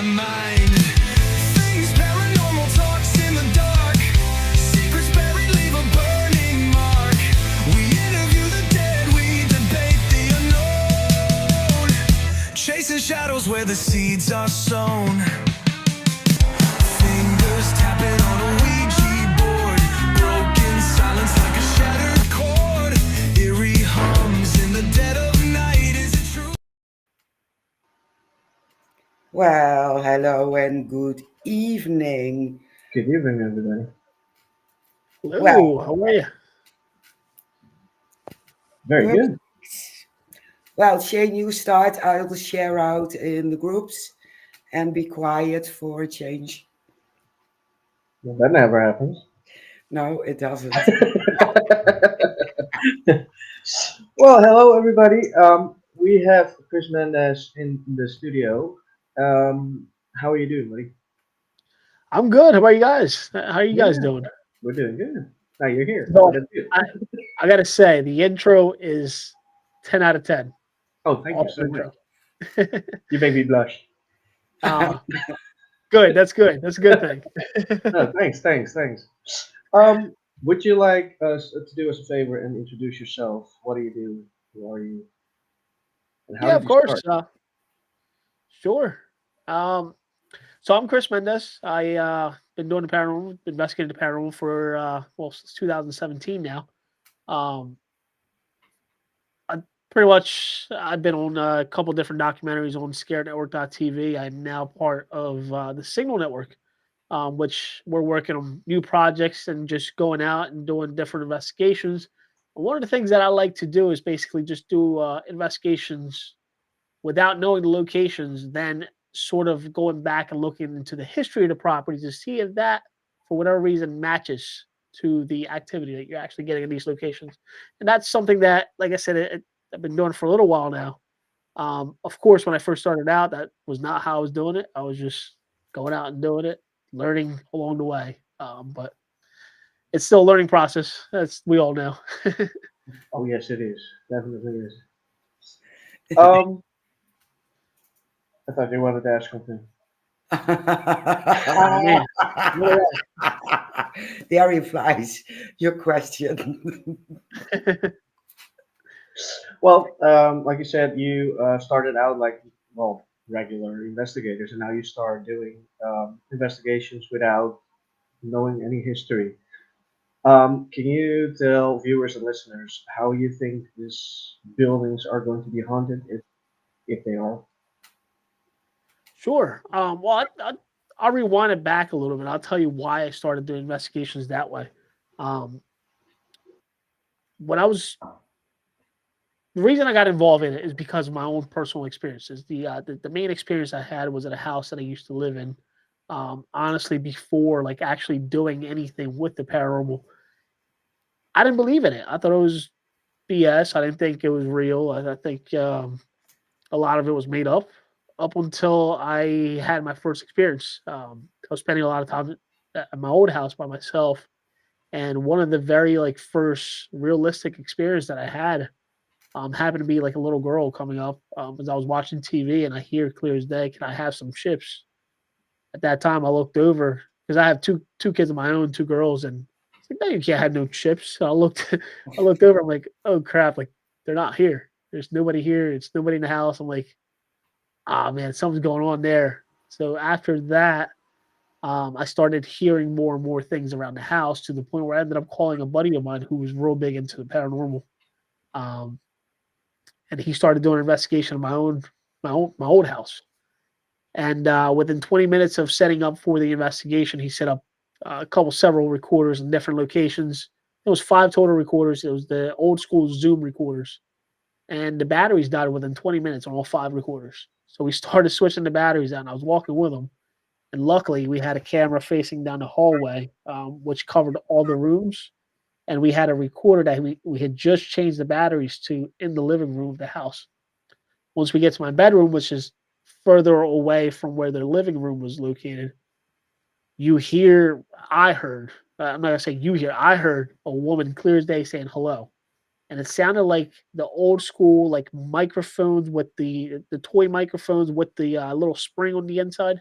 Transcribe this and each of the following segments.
my mind. Things paranormal talks in the dark. Secrets buried leave a burning mark. We interview the dead, we debate the unknown. Chasing shadows where the seeds are sown. Fingers tapping on a Ouija board. Broken silence like a shattered chord. Eerie hums in the dead of night. Is it true? Well, hello and good evening. Good evening, everybody. Well, Hello, how are you? Very good. perfect. Well, Shane, you start. I'll share out in the groups and be quiet for a change. Well, that never happens. No, it doesn't. Well, hello, everybody. We have Chris Mendace in the studio. How are you doing, buddy? I'm good. How about you guys? How are you guys Yeah, doing? we're doing good. Now you're here. So So that's good. I, I gotta say the intro is 10 out of 10. Oh, thank you Awesome so much. intro. You make me blush. uh, good. That's good. That's a good thing. No, thanks. Um, would you like us to do us a favor and introduce yourself? What do you do? Who are you? And how Yeah, did of you course. start? Sure. Um, so I'm Chris Mendes. I been doing the paranormal, been investigating the paranormal for since 2017 now. Um, I pretty much I've been on a couple different documentaries on scarednetwork.tv. I'm now part of the Signal Network, which we're working on new projects and just going out and doing different investigations. And one of the things that I like to do is basically just do investigations without knowing the locations, then sort of going back and looking into the history of the property to see if that, for whatever reason, matches to the activity that you're actually getting in these locations. And that's something that, like I said, I've been doing for a little while now. Of course, when I first started out, that was not how I was doing it. I was just going out and doing it, learning along the way. But it's still a learning process. That's we all know. Oh, yes, it is. Definitely is. Um, I thought you wanted to ask something. Oh man, There implies your question. Well, like you said, you started out like regular investigators, and now you start doing investigations without knowing any history. Can you tell viewers and listeners how you think these buildings are going to be haunted if they are? sure. I'll rewind it back a little bit. I'll tell you why I started doing investigations that way. Um, when I was the reason I got involved in it is because of my own personal experiences. The main experience I had was at a house that I used to live in. Honestly, before like actually doing anything with the paranormal, I didn't believe in it. I thought it was BS. I didn't think it was real. I think a lot of it was made up until I had my first experience. I was spending a lot of time at my old house by myself, and one of the very like first realistic experience that I had happened to be like a little girl coming up as I was watching TV, and I hear clear as day, "Can I have some chips?" At that time, I looked over because I have two kids of my own, two girls, and it's like, "No, you can't have no chips." So I looked, I looked over. I'm like, "Oh crap! Like they're not here. There's nobody here. It's nobody in the house." I'm like, "Ah man, something's going on there." So after that, I started hearing more and more things around the house to the point where I ended up calling a buddy of mine who was real big into the paranormal. Um, and he started doing an investigation of my old house. And within 20 minutes of setting up for the investigation, he set up several recorders in different locations. It was five total recorders. It was the old school Zoom recorders, and the batteries died within 20 minutes on all five recorders. So we started switching the batteries out, and I was walking with him. And luckily, we had a camera facing down the hallway, which covered all the rooms. And we had a recorder that we had just changed the batteries to in the living room of the house. Once we get to my bedroom, which is further away from where their living room was located, you hear, I heard, I'm not going to say you hear, I heard a woman clear as day saying hello. And it sounded like the old school, like microphones with the toy microphones with the little spring on the inside.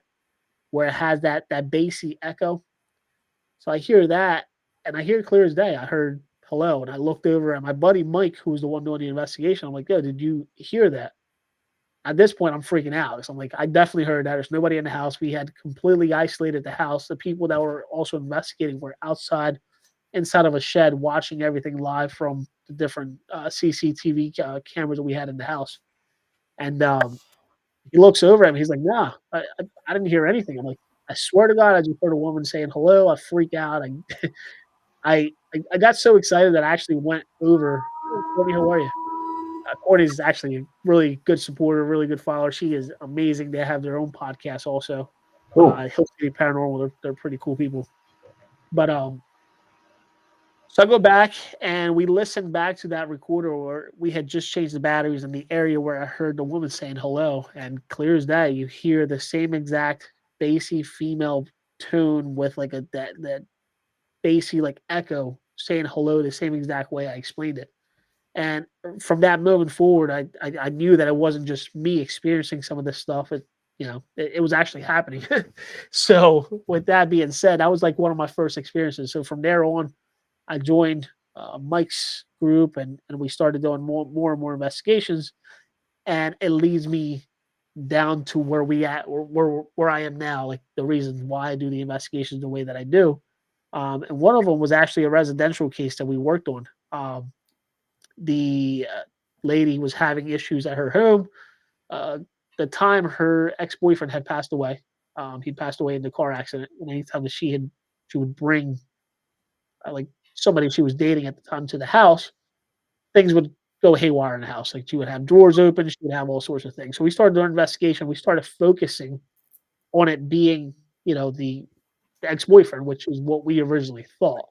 where it has that bassy echo. So I hear that, and I hear it clear as day. I heard hello, and I looked over at my buddy Mike, who was the one doing the investigation. I'm like, yo, did you hear that? At this point, I'm freaking out. So I'm like, I definitely heard that. There's nobody in the house. We had completely isolated the house. The people that were also investigating were outside, inside of a shed, watching everything live from the different CCTV cameras that we had in the house. And he looks over at me. He's like, "Nah, I didn't hear anything." I'm like, "I swear to God, I just heard a woman saying hello." I freak out. I got so excited that I actually went over. "Hey, Courtney, how are you?" Courtney's actually a really good supporter, really good follower. She is amazing. They have their own podcast also. Cool. Hill City Paranormal. They're pretty cool people. But so I go back and we listen back to that recorder where we had just changed the batteries in the area where I heard the woman saying hello. And clear as day, you hear the same exact bassy female tone with like that bassy like echo saying hello the same exact way I explained it. And from that moment forward, I knew that it wasn't just me experiencing some of this stuff. It was actually happening. So with that being said, that was like one of my first experiences. So from there on, I joined Mike's group, and we started doing more and more investigations, and it leads me down to where we at where I am now, like the reasons why I do the investigations the way that I do. And one of them was actually a residential case that we worked on. The lady was having issues at her home. The time her ex boyfriend had passed away, he passed away in the car accident. And anytime that she would bring like somebody she was dating at the time to the house, things would go haywire in the house. Like she would have drawers open, she would have all sorts of things. So we started doing an investigation. We started focusing on it being, the ex-boyfriend, which is what we originally thought.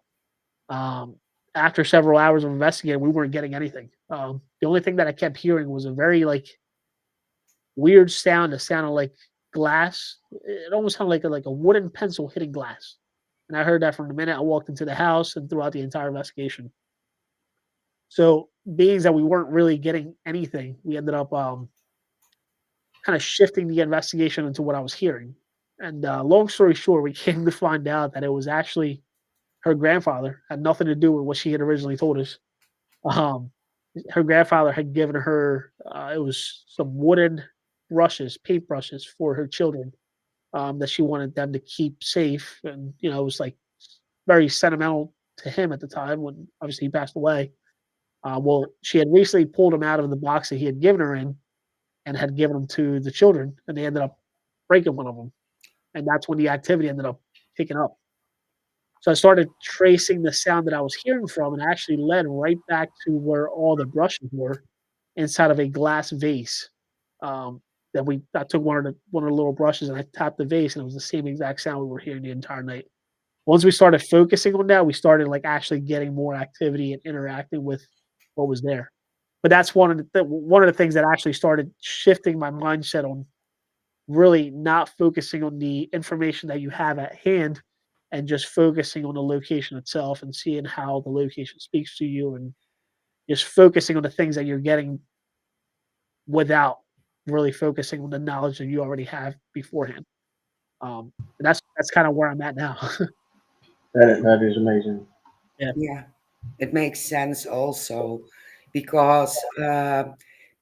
Um, After several hours of investigating, we weren't getting anything. The only thing that I kept hearing was a very like weird sound. It sounded like glass. It almost sounded like a wooden pencil hitting glass. And I heard that from the minute I walked into the house and throughout the entire investigation. So, being that we weren't really getting anything, we ended up kind of shifting the investigation into what I was hearing. And long story short, we came to find out that it was actually her grandfather, had nothing to do with what she had originally told us. Um, Her grandfather had given her it was some wooden brushes, paintbrushes for her children, that she wanted them to keep safe, and it was like very sentimental to him at the time when obviously he passed away. Well, she had recently pulled him out of the box that he had given her in and had given them to the children, and they ended up breaking one of them, and that's when the activity ended up picking up. So I started tracing the sound that I was hearing from, and actually led right back to where all the brushes were inside of a glass vase. Um, I took one of the little brushes and I tapped the vase, and it was the same exact sound we were hearing the entire night. Once we started focusing on that, we started like actually getting more activity and interacting with what was there. But that's one of the things that actually started shifting my mindset on really not focusing on the information that you have at hand and just focusing on the location itself and seeing how the location speaks to you, and just focusing on the things that you're getting without really focusing on the knowledge that you already have beforehand. And that's kind of where I'm at now. That is amazing. Yeah. Yeah, it makes sense also because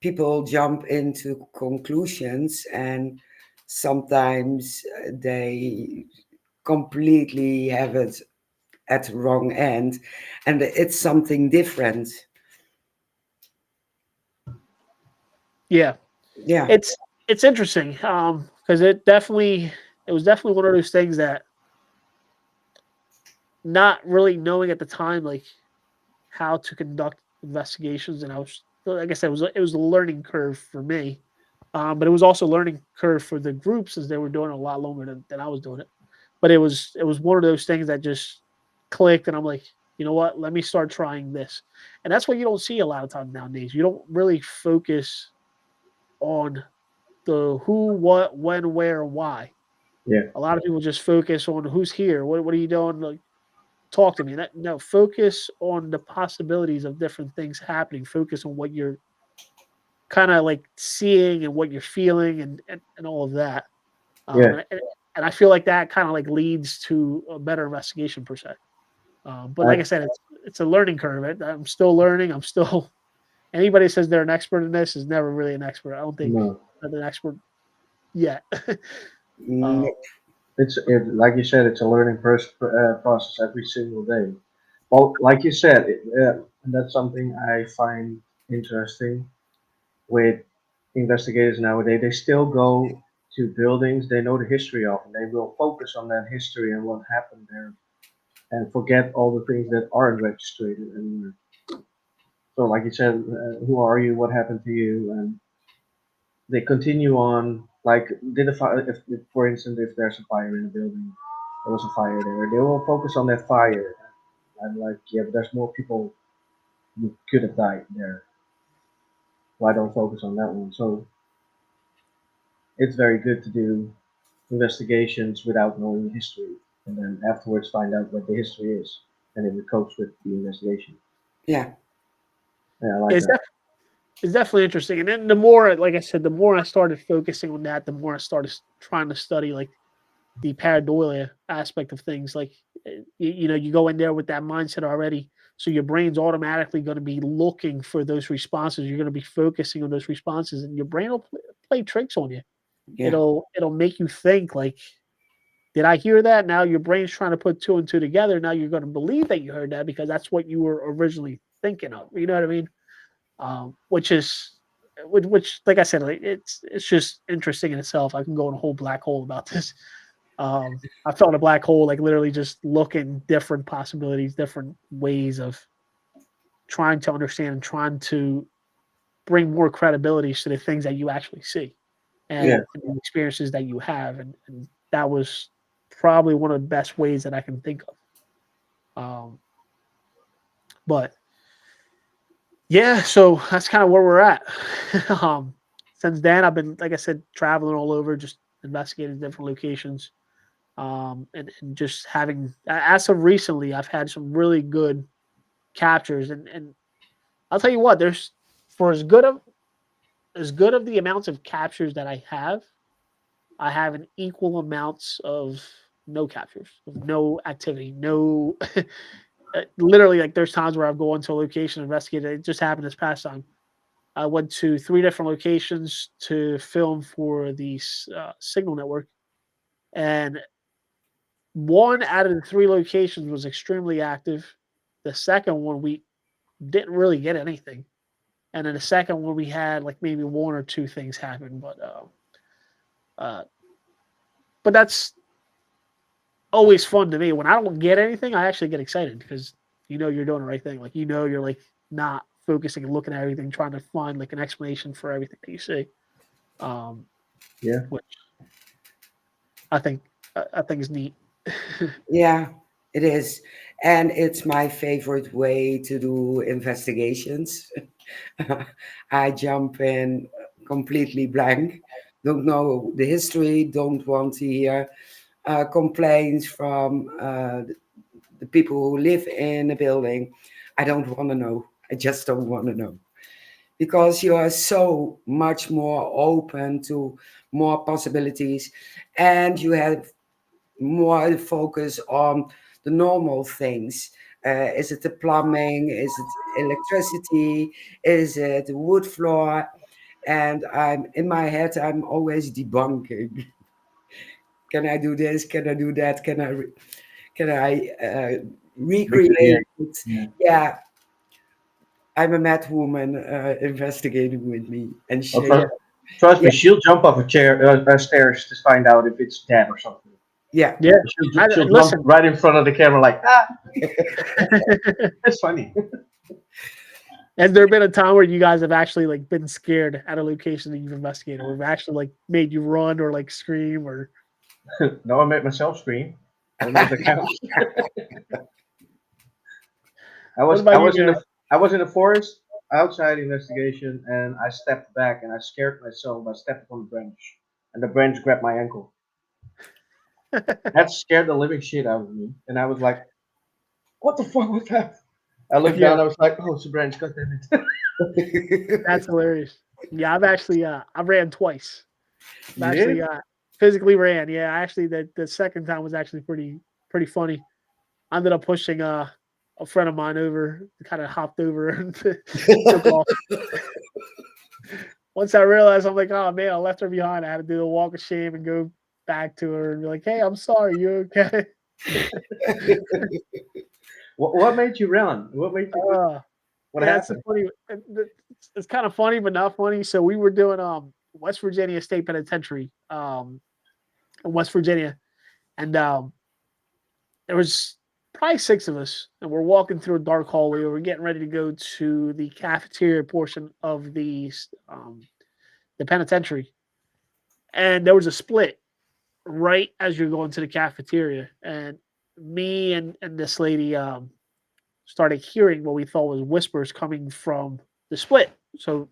people jump into conclusions, and sometimes they completely have it at the wrong end, and it's something different. Yeah. Yeah, It's interesting, because it was definitely one of those things that, not really knowing at the time, like, how to conduct investigations, and I was like I said, it was a learning curve for me, but it was also a learning curve for the groups as they were doing it a lot longer than I was doing it. But it was one of those things that just clicked, and I'm like, you know what? Let me start trying this, and that's what you don't see a lot of times nowadays. You don't really focus on the who, what, when, where, why. Yeah. A lot of people just focus on who's here. What are you doing? Like, talk to me. No, focus on the possibilities of different things happening. Focus on what you're kind of like seeing and what you're feeling, and all of that. Yeah. And and I feel like that kind of like leads to a better investigation per se. But like I I, said, it's a learning curve. I'm still learning. I'm still anybody says they're an expert in this is never really an expert. I don't think no, I'm an expert yet. Mm, like you said, it's a learning process every single day. Well, like you said, and that's something I find interesting with investigators nowadays. They still go to buildings they know the history of, and they will focus on that history and what happened there, and forget all the things that aren't registered anymore. So, like you said, who are you? What happened to you? And they continue on. Like, did a fire? If, for instance, if there's a fire in a building, there was a fire there. They will focus on that fire. And like, yeah, but there's more people who could have died there. Why don't focus on that one? So it's very good to do investigations without knowing the history, and then afterwards find out what the history is, and then it copes with the investigation. yeah, Yeah, I like it's, that. def- it's definitely interesting. And then the more, like I said, the more I started focusing on that, the more I started trying to study like the pareidolia aspect of things. Like, you go in there with that mindset already. So your brain's automatically going to be looking for those responses. You're going to be focusing on those responses, and your brain will play tricks on you. yeah, It'll make you think like, did I hear that? Now your brain's trying to put two and two together. Now you're going to believe that you heard that because that's what you were originally thinking of. You know what I mean? Which is, which like I said, like, it's just interesting in itself. I can go in a whole black hole about this. I felt a black hole, like literally just looking different possibilities, different ways of trying to understand and trying to bring more credibility to the things that you actually see Yeah, and the experiences that you have. And that was probably one of the best ways that I can think of. But yeah, so that's kind of where we're at. um, since then, I've been, like I said, traveling all over, just investigating different locations. And just having, as of recently, I've had some really good captures. And I'll tell you what, there's for as good of the amounts of captures that I have an equal amounts of no captures, of no activity, no. Literally, like there's times where I've gone to a location investigated. It just happened this past time. I went to 3 different locations to film for the Signal Network, and one out of the 3 locations was extremely active. The second one we didn't really get anything, and then the second one we had like maybe 1 or 2 things happen. Uh, but that's always fun to me. When I don't get anything, I actually get excited because you're doing the right thing. Like you're like not focusing and looking at everything, trying to find like an explanation for everything that you see. Um, yeah, which I think is neat. yeah, it is. And it's my favorite way to do investigations. I jump in completely blank, don't know the history, don't want to hear complaints from the people who live in a building. I don't want to know. I just don't want to know. Because you are so much more open to more possibilities, and you have more focus on the normal things. Is it the plumbing? Is it electricity? Is it the wood floor? And I'm in my head, I'm always debunking. Can I do this? Can I do that? Can I recreate. recreate it? Yeah. Yeah, I'm a mad woman investigating with me and Well, share. trust Yeah, me, she'll jump off stairs to find out if it's dead or something. yeah. Yeah, She'll jump listen. right in front of the camera like, ah, it's funny. Has there been a time where you guys have actually like been scared at a location that you've investigated, or have actually like made you run or like scream or? No, I made myself scream. I don't know if that counts. I What was I about you, was in Gary? the I was in the forest outside investigation, and I stepped back and I scared myself by stepping on the branch, and the branch grabbed my ankle. That scared the living shit out of me, and I was like, "What the fuck was that?" I looked Yeah, down. I was like, "Oh, it's a branch. God damn it!" that's hilarious. Yeah, I've actually I ran twice. I've You did? actually physically ran. Yeah, actually, the second time was actually pretty funny. I ended up pushing a friend of mine over, kind of hopped over and took off. Once I realized, I'm like, oh man, I left her behind. I had to do the walk of shame and go back to her and be like, hey, I'm sorry, you okay? What made you run? What made you? Uh, What yeah, it's a happened? funny. It's kind of funny, but not funny. So we were doing West Virginia State Penitentiary in West Virginia, and there was probably six of us, and we're walking through a dark hallway. We're getting ready to go to the cafeteria portion of the penitentiary, and there was a split right as you're going to the cafeteria, and me and this lady started hearing what we thought was whispers coming from the split. So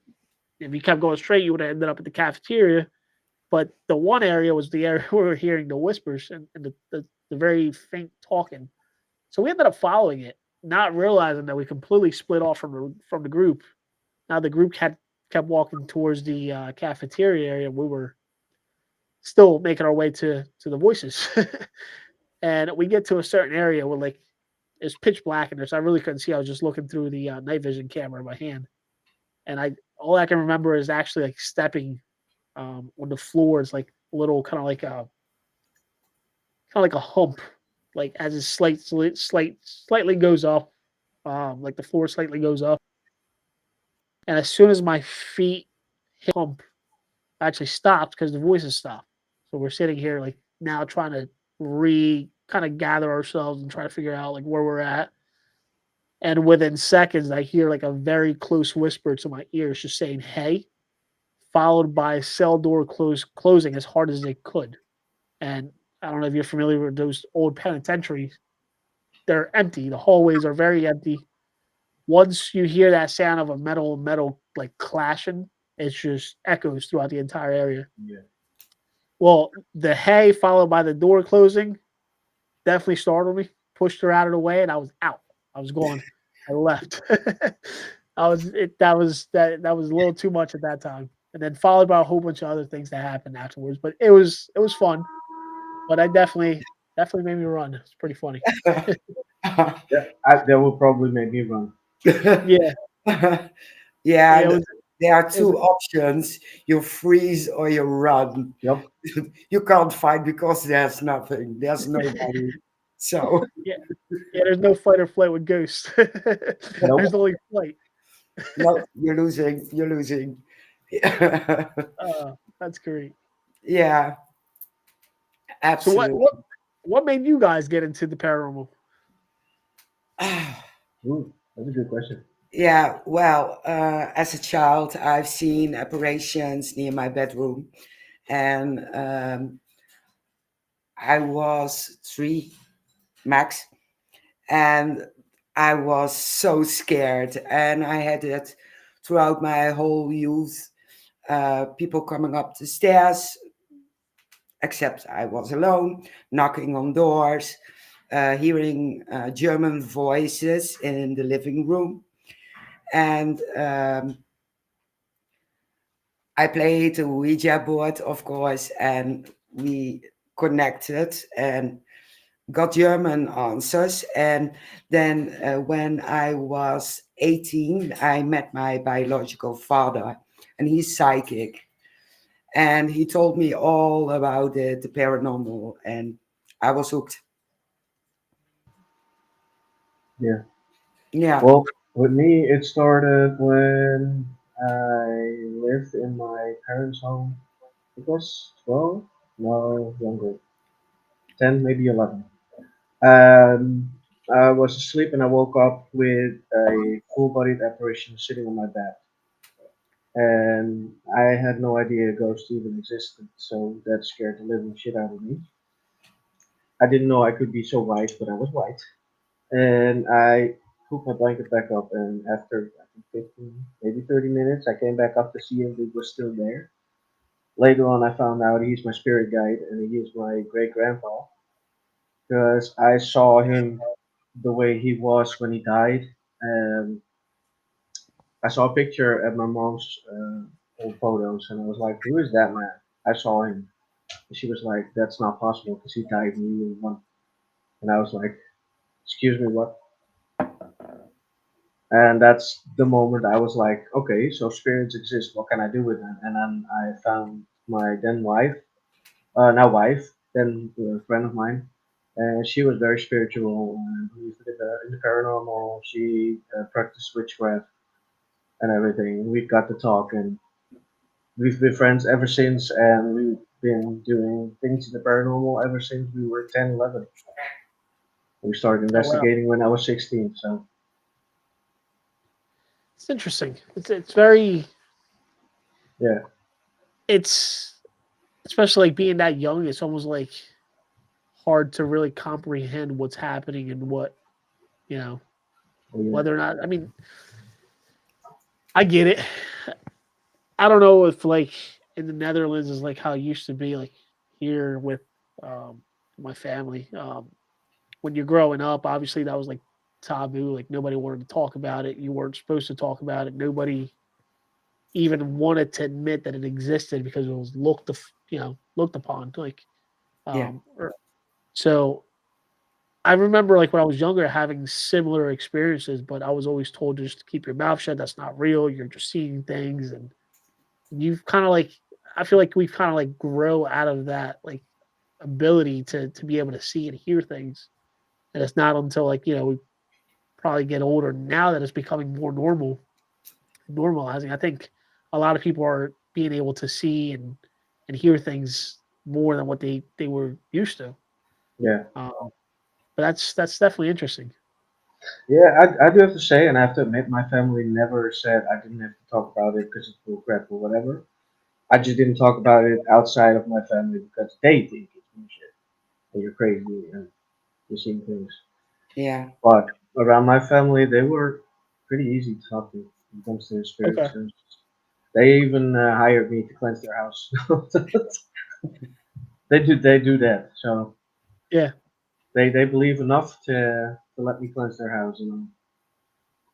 if you kept going straight, you would have ended up at the cafeteria. But the one area was the area where we were hearing the whispers and the very faint talking. So we ended up following it, not realizing that we completely split off from the group. Now the group had kept walking towards the cafeteria area. We were still making our way to the voices, and we get to a certain area where like it's pitch black in there, so I really couldn't see. I was just looking through the night vision camera in my hand, and I all I can remember is actually like stepping on the floor is like a little kind of like a hump, like as it slightly goes up, like the floor slightly goes up, and as soon as my feet hit the hump, I actually stopped because the voices stopped. So we're sitting here like now trying to re kind of gather ourselves and try to figure out like where we're at. And within seconds, I hear like a very close whisper to my ears, just saying "Hey," followed by a cell door closing as hard as it could. And I don't know if you're familiar with those old penitentiaries. They're empty. The hallways are very empty. Once you hear that sound of a metal like clashing, it just echoes throughout the entire area. Yeah. Well, the "Hey" followed by the door closing definitely startled me. Pushed her out of the way, and I was out. I was gone. I left. I was it. That was a little too much at that time. And then followed by a whole bunch of other things that happened afterwards. But it was fun. But I definitely made me run. It's pretty funny. That will probably make me run. Yeah, Yeah, yeah. It was there are it was two options: you freeze or you run. Yep. You can't fight because there's nothing, there's nobody. So, yeah yeah. There's no fight or flight with ghosts. Nope. There's only flight. no, you're losing, you're losing. That's great. Yeah, So what absolutely. what what made you guys get into the paranormal? Ooh, that's a good question. Yeah, well, as a child, I've seen apparitions near my bedroom, and I was three max, and I was so scared, and I had it throughout my whole youth. People coming up the stairs, except I was alone, knocking on doors, hearing German voices in the living room, and I played a Ouija board, of course, and we connected and got German answers. And then when I was 18, I met my biological father, and he's psychic. And he told me all about the paranormal, and I was hooked. Yeah. Yeah. Well, with me, it started when I lived in my parents' home. It was 12? No, younger. 10, maybe 11. Um, I was asleep and I woke up with a full-bodied apparition sitting on my bed. And I had no idea ghosts even existed, so that scared the living shit out of me. I didn't know I could be so white, but I was white. And I put my blanket back up, and after I think 15, maybe 30 minutes, I came back up to see if it was still there. Later on, I found out he's my spirit guide, and he is my great grandpa because I saw him the way he was when he died. And I saw a picture at my mom's old photos, and I was like, "Who is that man?" I saw him, She was like, "That's not possible because he died when you were one." And I was like, "Excuse me, what?" And that's the moment I was like, "Okay, so spirits exist. What can I do with them?" And then I found my then wife, now wife, then a friend of mine, and she was very spiritual and believed in the paranormal. She practiced witchcraft and everything. We got to talk, and we've been friends ever since, and we've been doing things in the paranormal ever since we were 10, 11. We started Oh wow, investigating when I was 16, so it's interesting. It's very yeah, it's especially like being that young. It's almost like hard to really comprehend what's happening and what you know yeah, whether or not. I mean, I get it. I don't know if like in the Netherlands is like how it used to be like here with um, my family. When you're growing up, obviously that was like taboo. Like nobody wanted to talk about it. You weren't supposed to talk about it. Nobody even wanted to admit that it existed because it was looked upon. Like Yeah. so I remember like when I was younger having similar experiences, but I was always told to just keep your mouth shut. That's not real. You're just seeing things, and you've kind of like I feel like we've kind of like grow out of that like ability to be able to see and hear things. And it's not until like we probably get older now that it's becoming more normalizing. I think a lot of people are being able to see and hear things more than what they were used to. yeah. But that's definitely interesting. Yeah, I do have to say, and I have to admit, my family never said I didn't have to talk about it because it's bullcrap or whatever. I just didn't talk about it outside of my family because they think it's bullshit and you're crazy and you're seeing things. Yeah. But around my family, they were pretty easy to talk to when it comes to their Okay. spirits. They even hired me to cleanse their house. They do that. So Yeah. they believe enough to let me cleanse their house,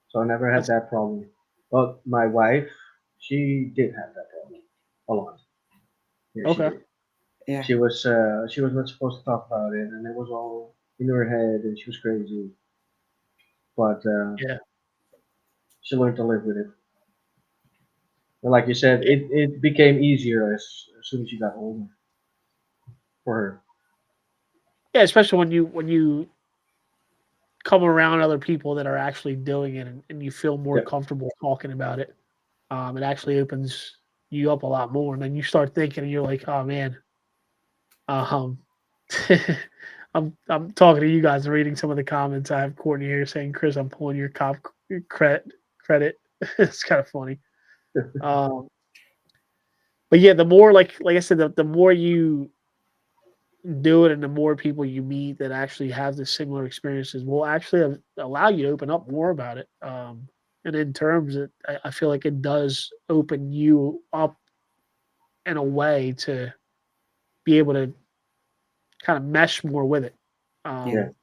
So I never had That's that problem. But my wife, she did have that problem a lot. Yeah, she okay. did. Yeah. She was not supposed to talk about it, and it was all in her head, and she was crazy. But Yeah. she learned to live with it. And like you said, Yeah. it became easier as soon as she got older for her. Yeah. Especially when you come around other people that are actually doing it and you feel more Yep. comfortable talking about it. It actually opens you up a lot more, and then you start thinking, and you're like, oh man, um, I'm talking to you guys and reading some of the comments. I have Courtney here saying, "Chris, I'm pulling your credit." It's kind of funny. Um, but yeah, the more like I said, the more you do it, and the more people you meet that actually have the similar experiences, will actually allow you to open up more about it. And in terms, I feel like it does open you up in a way to be able to kind of mesh more with it. Yeah. Yeah. Um,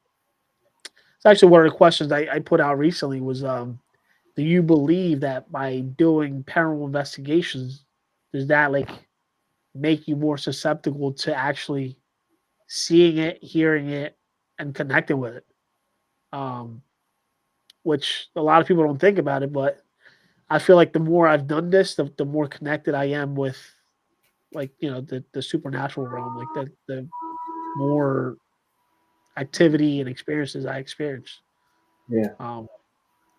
it's actually one of the questions I put out recently was, do you believe that by doing paranormal investigations, does that like make you more susceptible to actually seeing it, hearing it, and connecting with it? Um, which a lot of people don't think about it, but I feel like the more I've done this, the more connected I am with like the supernatural realm, like the more activity and experiences I experience. Yeah. Um,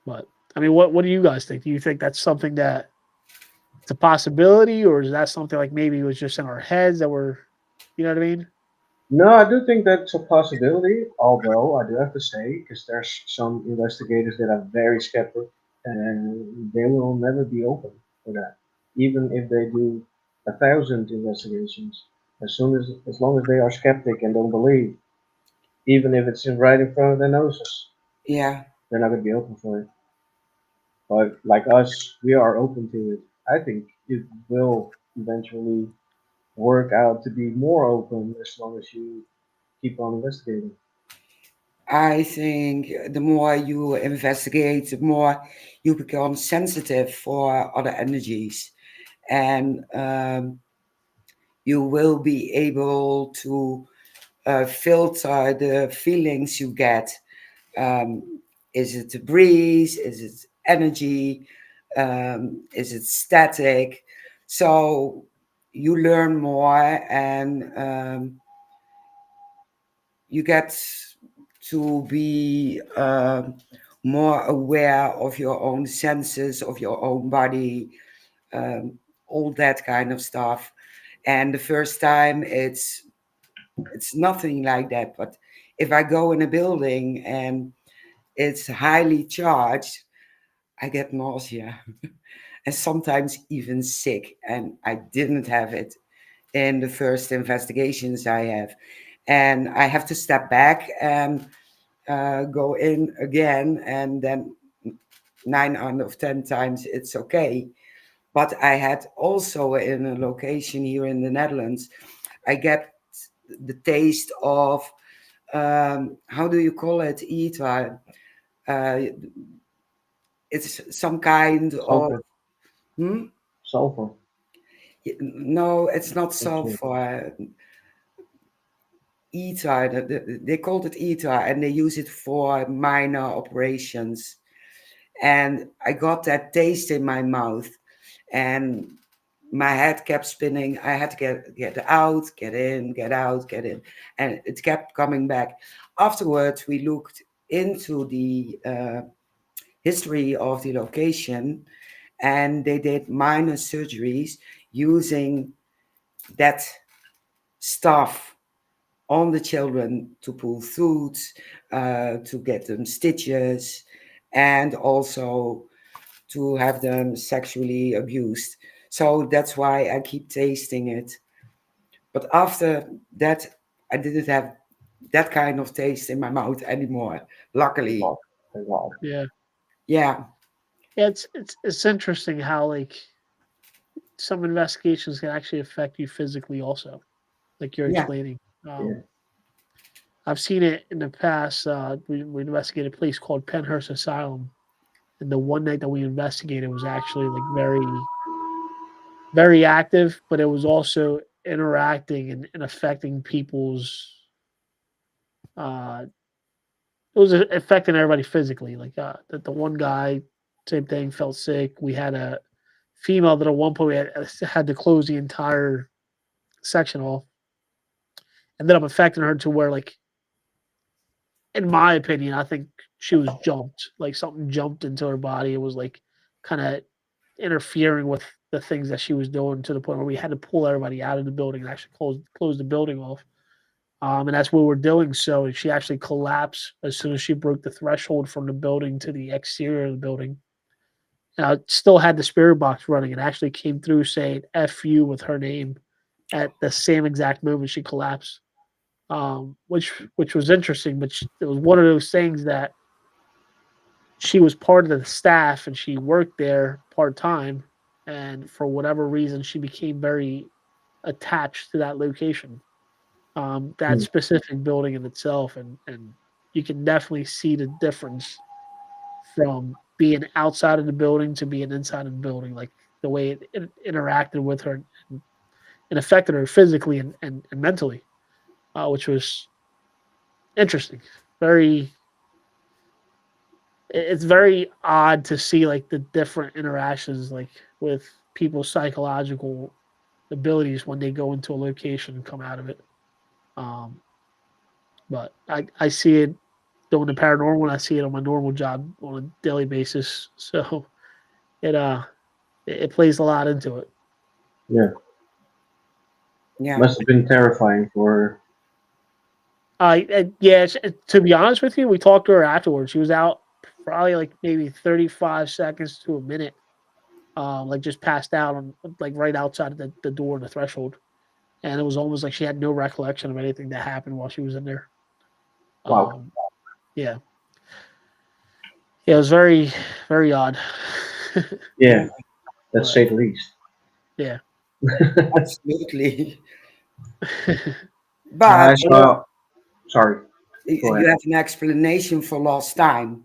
but I mean, what do you guys think? Do you think that's something that it's a possibility, or is that something like maybe it was just in our heads that were, you know what I mean? No, I do think that's a possibility, although I do have to say, because there's some investigators that are very skeptic and they will never be open for that. Even if they do 1,000 investigations, as long as they are skeptic and don't believe, even if it's right in front of their noses, Yeah. they're not gonna be open for it. But like us, we are open to it. I think it will eventually work out to be more open as long as you keep on investigating. I think the more you investigate, the more you become sensitive for other energies. And you will be able to filter the feelings you get. Um, is it a breeze? Is it energy? Is it static? So you learn more, and you get to be more aware of your own senses, of your own body, um, all that kind of stuff. And the first time, it's nothing like that. But if I go in a building and it's highly charged, I get nausea and sometimes even sick. And I didn't have it in the first investigations I have. And I have to step back and go in again, and then 9 out of 10 times it's okay. But I had also in a location here in the Netherlands, I get the taste of how do you call it? Ether. Uh, it's some kind of Sulfur. hmm? Sulfur. No, it's not Okay. sulfur. Ether. They called it ether, and they use it for minor operations. And I got that taste in my mouth, and my head kept spinning. I had to get out, get in, get out, get in, and it kept coming back. Afterwards, we looked into the history of the location, and they did minor surgeries using that stuff on the children to pull foods, to get them stitches, and also to have them sexually abused. So that's why I keep tasting it. But after that, I didn't have that kind of taste in my mouth anymore, luckily. Wow. Wow. Yeah. Yeah, Yeah, it's interesting how like some investigations can actually affect you physically also, like you're yeah, explaining. Yeah. I've seen it in the past. We investigated a place called Penhurst Asylum, and the one night that we investigated was actually like very active, but it was also interacting and affecting people's. Uh, it was affecting everybody physically. Like the one guy, same thing, felt sick. We had a female that at one point we had to close the entire section off. Ended up affecting her to where like in my opinion, I think she was jumped. Like something jumped into her body. It was like kind of interfering with the things that she was doing to the point where we had to pull everybody out of the building and actually close the building off. And that's what we're doing. So she actually collapsed as soon as she broke the threshold from the building to the exterior of the building. And I still had the spirit box running and actually came through saying "F you" with her name at the same exact moment she collapsed. Which was interesting, but it was one of those things that she was part of the staff and she worked there part time, and for whatever reason, she became very attached to that location, that Hmm. specific building in itself, and you can definitely see the difference from being outside of the building to being inside of the building, like the way it interacted with her and affected her physically and mentally, which was interesting. Very it's very odd to see like the different interactions like with people's psychological abilities when they go into a location and come out of it. Um, but I see it doing the paranormal and I see it on my normal job on a daily basis. So it it plays a lot into it. Yeah. yeah, Must have been terrifying for her. Yeah, to be honest with you, we talked to her afterwards. She was out probably like maybe 35 seconds to a minute, like just passed out on like right outside of the door, the threshold, and it was almost like she had no recollection of anything that happened while she was in there. Wow. Um, yeah, yeah, it was very odd. Yeah. yeah, Let's But say the least. yeah, absolutely. I But saw. Sorry. Go you ahead. have an explanation for lost time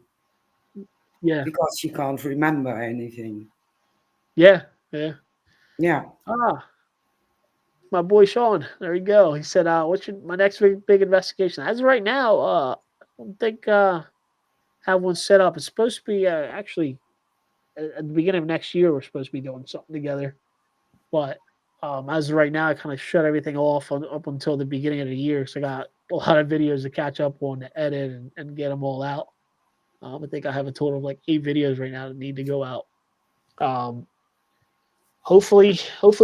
yeah, because she can't remember anything. yeah, yeah. Yeah, Ah, my boy Sean. There you go. He said, what's my next big investigation? As of right now, I don't think have one set up. It's supposed to be actually at the beginning of next year. We're supposed to be doing something together, but as of right now, I kind of shut everything off up until the beginning of the year. So I got a lot of videos to catch up on, to edit and get them all out. I think I have a total of like 8 videos right now that need to go out. Um, hopefully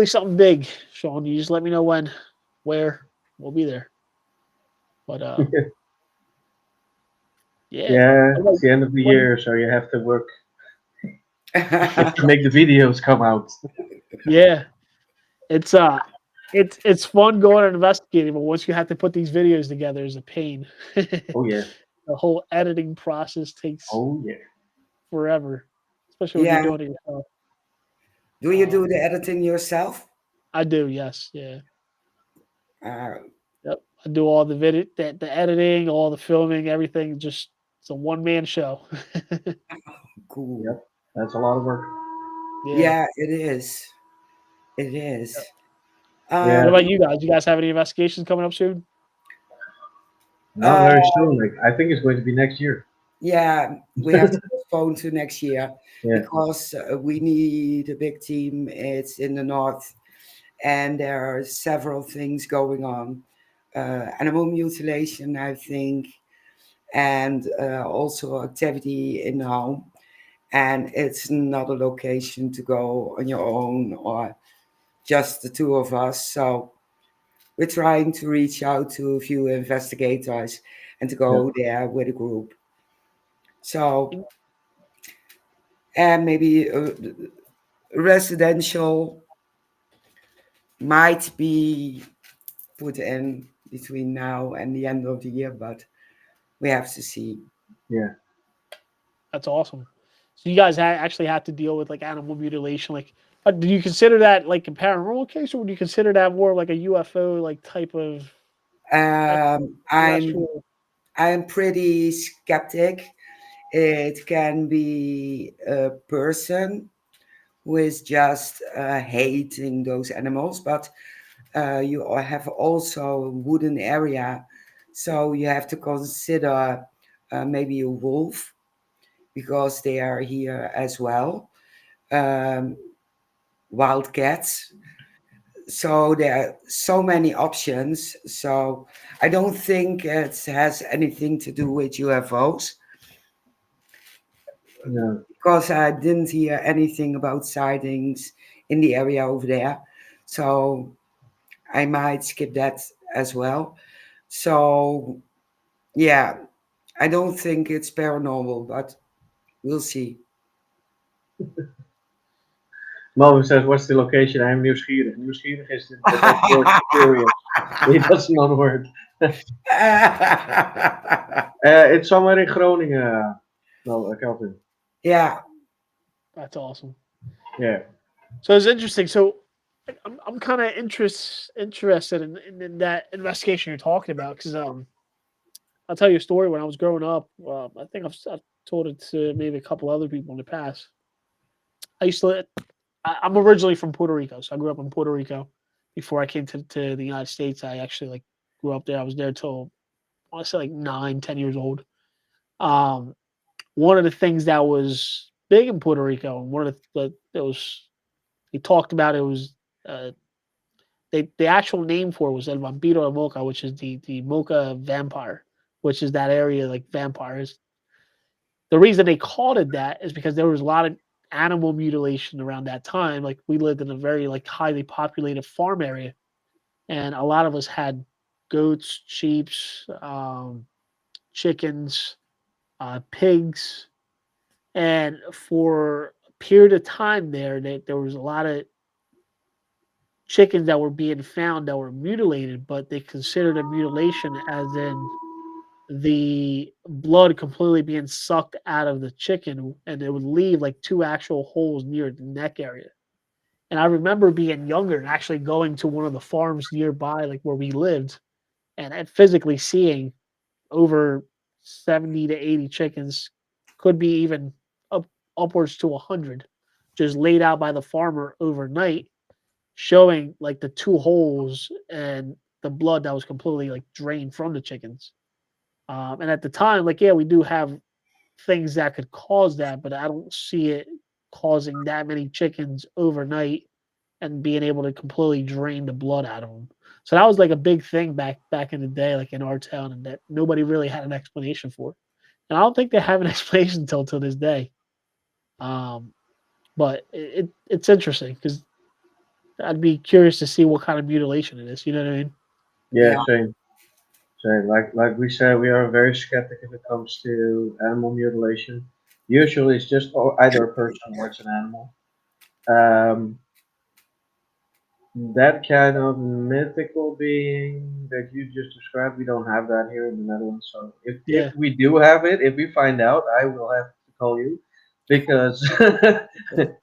something big, Sean. You just let me know when, where, we'll be there. But yeah, Yeah, I'm like, it's the end of the when, year, so you have to work to make the videos come out. yeah, it's it's fun going and investigating, but once you have to put these videos together, is a pain. Oh yeah, The whole editing process takes oh yeah. forever, especially when you're Yeah. doing it yourself. Do you do Um, the editing yourself? I do, yes, yeah. Uh, Yep. I do all the video, the editing, all the filming, everything. Just it's a one man show. cool. Yep, that's a lot of work. Yeah. Yeah, it is. It Yep. is. What Yeah, Um, about you guys? You guys have any investigations coming up soon? not uh, very soon. Like I think it's going to be next year. yeah, we have to postpone to next year Yeah, because we need a big team. It's in the north, and there are several things going on. Animal mutilation, I think, and also activity in the home. And it's not a location to go on your own or just the two of us. So we're trying to reach out to a few investigators and to yeah, go there with a group. So, In- and maybe residential might be put in between now and the end of the year, but we have to see. yeah. That's awesome. So you guys actually have to deal with like animal mutilation. Like, do you consider that like a paranormal case, or would you consider that more like a UFO like type of Um, I'm extraterrestrial? I'm pretty skeptic. It can be a person who is just hating those animals, but you have also a wooden area, so you have to consider maybe a wolf because they are here as well. Um, Wild cats. So there are so many options. So I don't think it has anything to do with UFOs No, because I didn't hear anything about sightings in the area over there. So I might skip that as well. So yeah, I don't think it's paranormal, but we'll see. Melvin says, "What's the location?" I'm nieuwsgierig. Nieuwsgierig is the Dutch word for curious. It does not work. It's somewhere in Groningen. No, Calvin. Yeah. That's awesome. Yeah, So it's interesting. So I'm kind of interested in that investigation you're talking about because I'll tell you a story. When I was growing up, I think I've told it to maybe a couple other people in the past. I used to. I'm originally from Puerto Rico, so I grew up in Puerto Rico. Before I came to the United States, I actually like grew up there. I was there till I want to say like 9, 10 years old. Um, One of the things that was big in Puerto Rico, and one of the that was he talked about it was uh, the actual name for it was El Vampiro de Mocha, which is the Mocha vampire, which is that area like vampires. The reason they called it that is because there was a lot of animal mutilation around that time. Like we lived in a very like highly populated farm area, and a lot of us had goats, sheep's, chickens, pigs, and for a period of time there, there was a lot of chickens that were being found that were mutilated, but they considered a mutilation as in the blood completely being sucked out of the chicken and it would leave like two actual holes near the neck area. And I remember being younger and actually going to one of the farms nearby, like where we lived, and physically seeing over 70 to 80 chickens, could be even upwards to 100, just laid out by the farmer overnight, showing like the two holes and the blood that was completely like drained from the chickens. And at the time, like yeah, we do have things that could cause that, but I don't see it causing that many chickens overnight and being able to completely drain the blood out of them. So that was like a big thing back in the day, like in our town, and that nobody really had an explanation for. And I don't think they have an explanation until to this day. Um, but it's interesting because I'd be curious to see what kind of mutilation it is. You know what I mean? Yeah, Yeah. same. Same. Like we said, we are very skeptic if it comes to animal mutilation. Usually, it's just either a person or it's an animal. Um, that kind of mythical being that you just described, we don't have that here in the Netherlands. So if Yeah, we do have it, if we find out, I will have to call you because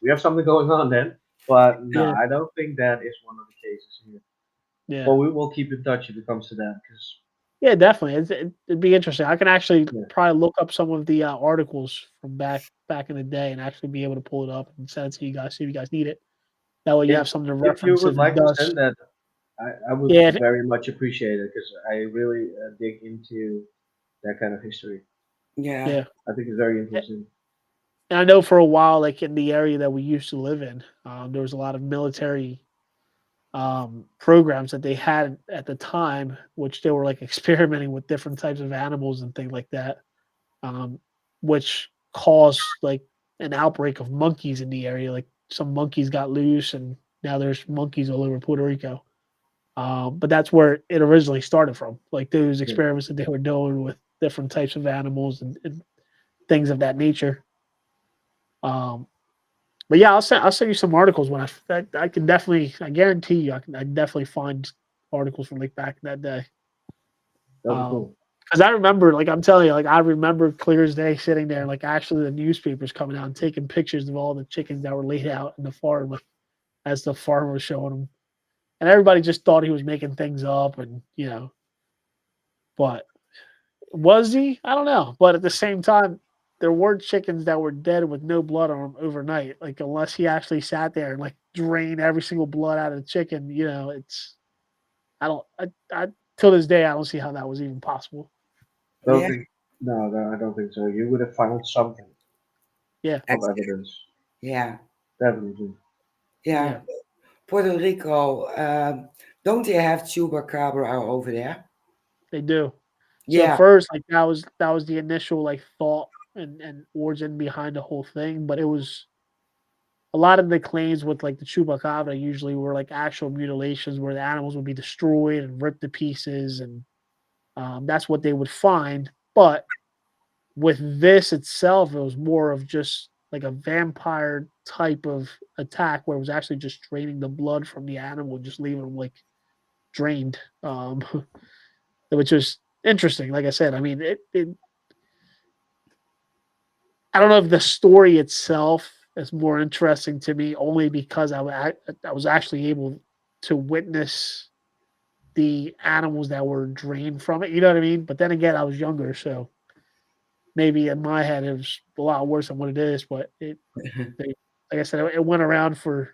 we have something going on then. But no, yeah, I don't think that is one of the cases here. yeah. But we will keep in touch if it comes to that because Yeah, definitely. It'd be interesting. I can actually yeah, probably look up some of the articles from back in the day and actually be able to pull it up and send it to you guys. See if you guys need it. That way, you if have something to if you reference would if it like to does. send that, I would Yeah, very much appreciate it because I really dig into that kind of history. Yeah. yeah. I think it's very interesting. And I know for a while, like in the area that we used to live in, there was a lot of military programs that they had at the time, which they were like experimenting with different types of animals and things like that, um, which caused like an outbreak of monkeys in the area. Like some monkeys got loose, and now there's monkeys all over Puerto Rico. But that's where it originally started from, like those Yeah, experiments that they were doing with different types of animals and things of that nature. Um, but yeah, I'll send you some articles when I can definitely I guarantee you I definitely find articles from like back in that day. that'll be cool. Because I remember, like I'm telling you, like I remember clear as day sitting there, like actually the newspapers coming out and taking pictures of all the chickens that were laid out in the farm, like, as the farmer was showing them, and everybody just thought he was making things up, and but was he? I don't know. But at the same time, there were chickens that were dead with no blood on them overnight. Like unless he actually sat there and like drained every single blood out of the chicken, it's I don't I till this day I don't see how that was even possible. I don't Yeah. think no, no, I don't think so. You would have found something Yeah, of Ex- evidence, yeah. definitely. Yeah. yeah, Puerto Rico, don't they have chupacabra over there? they do. So at Yeah. first, like that was the initial like thought and origin behind the whole thing, but it was a lot of the claims with like the chupacabra usually were like actual mutilations where the animals would be destroyed and ripped to pieces, and that's what they would find. But with this itself, it was more of just like a vampire type of attack where it was actually just draining the blood from the animal, just leaving them like drained, which was interesting. Like I said, I mean, I don't know if the story itself is more interesting to me only because I was actually able to witness the animals that were drained from it. You know what I mean? But then again, I was younger, so maybe in my head it was a lot worse than what it is. But like I said, it went around for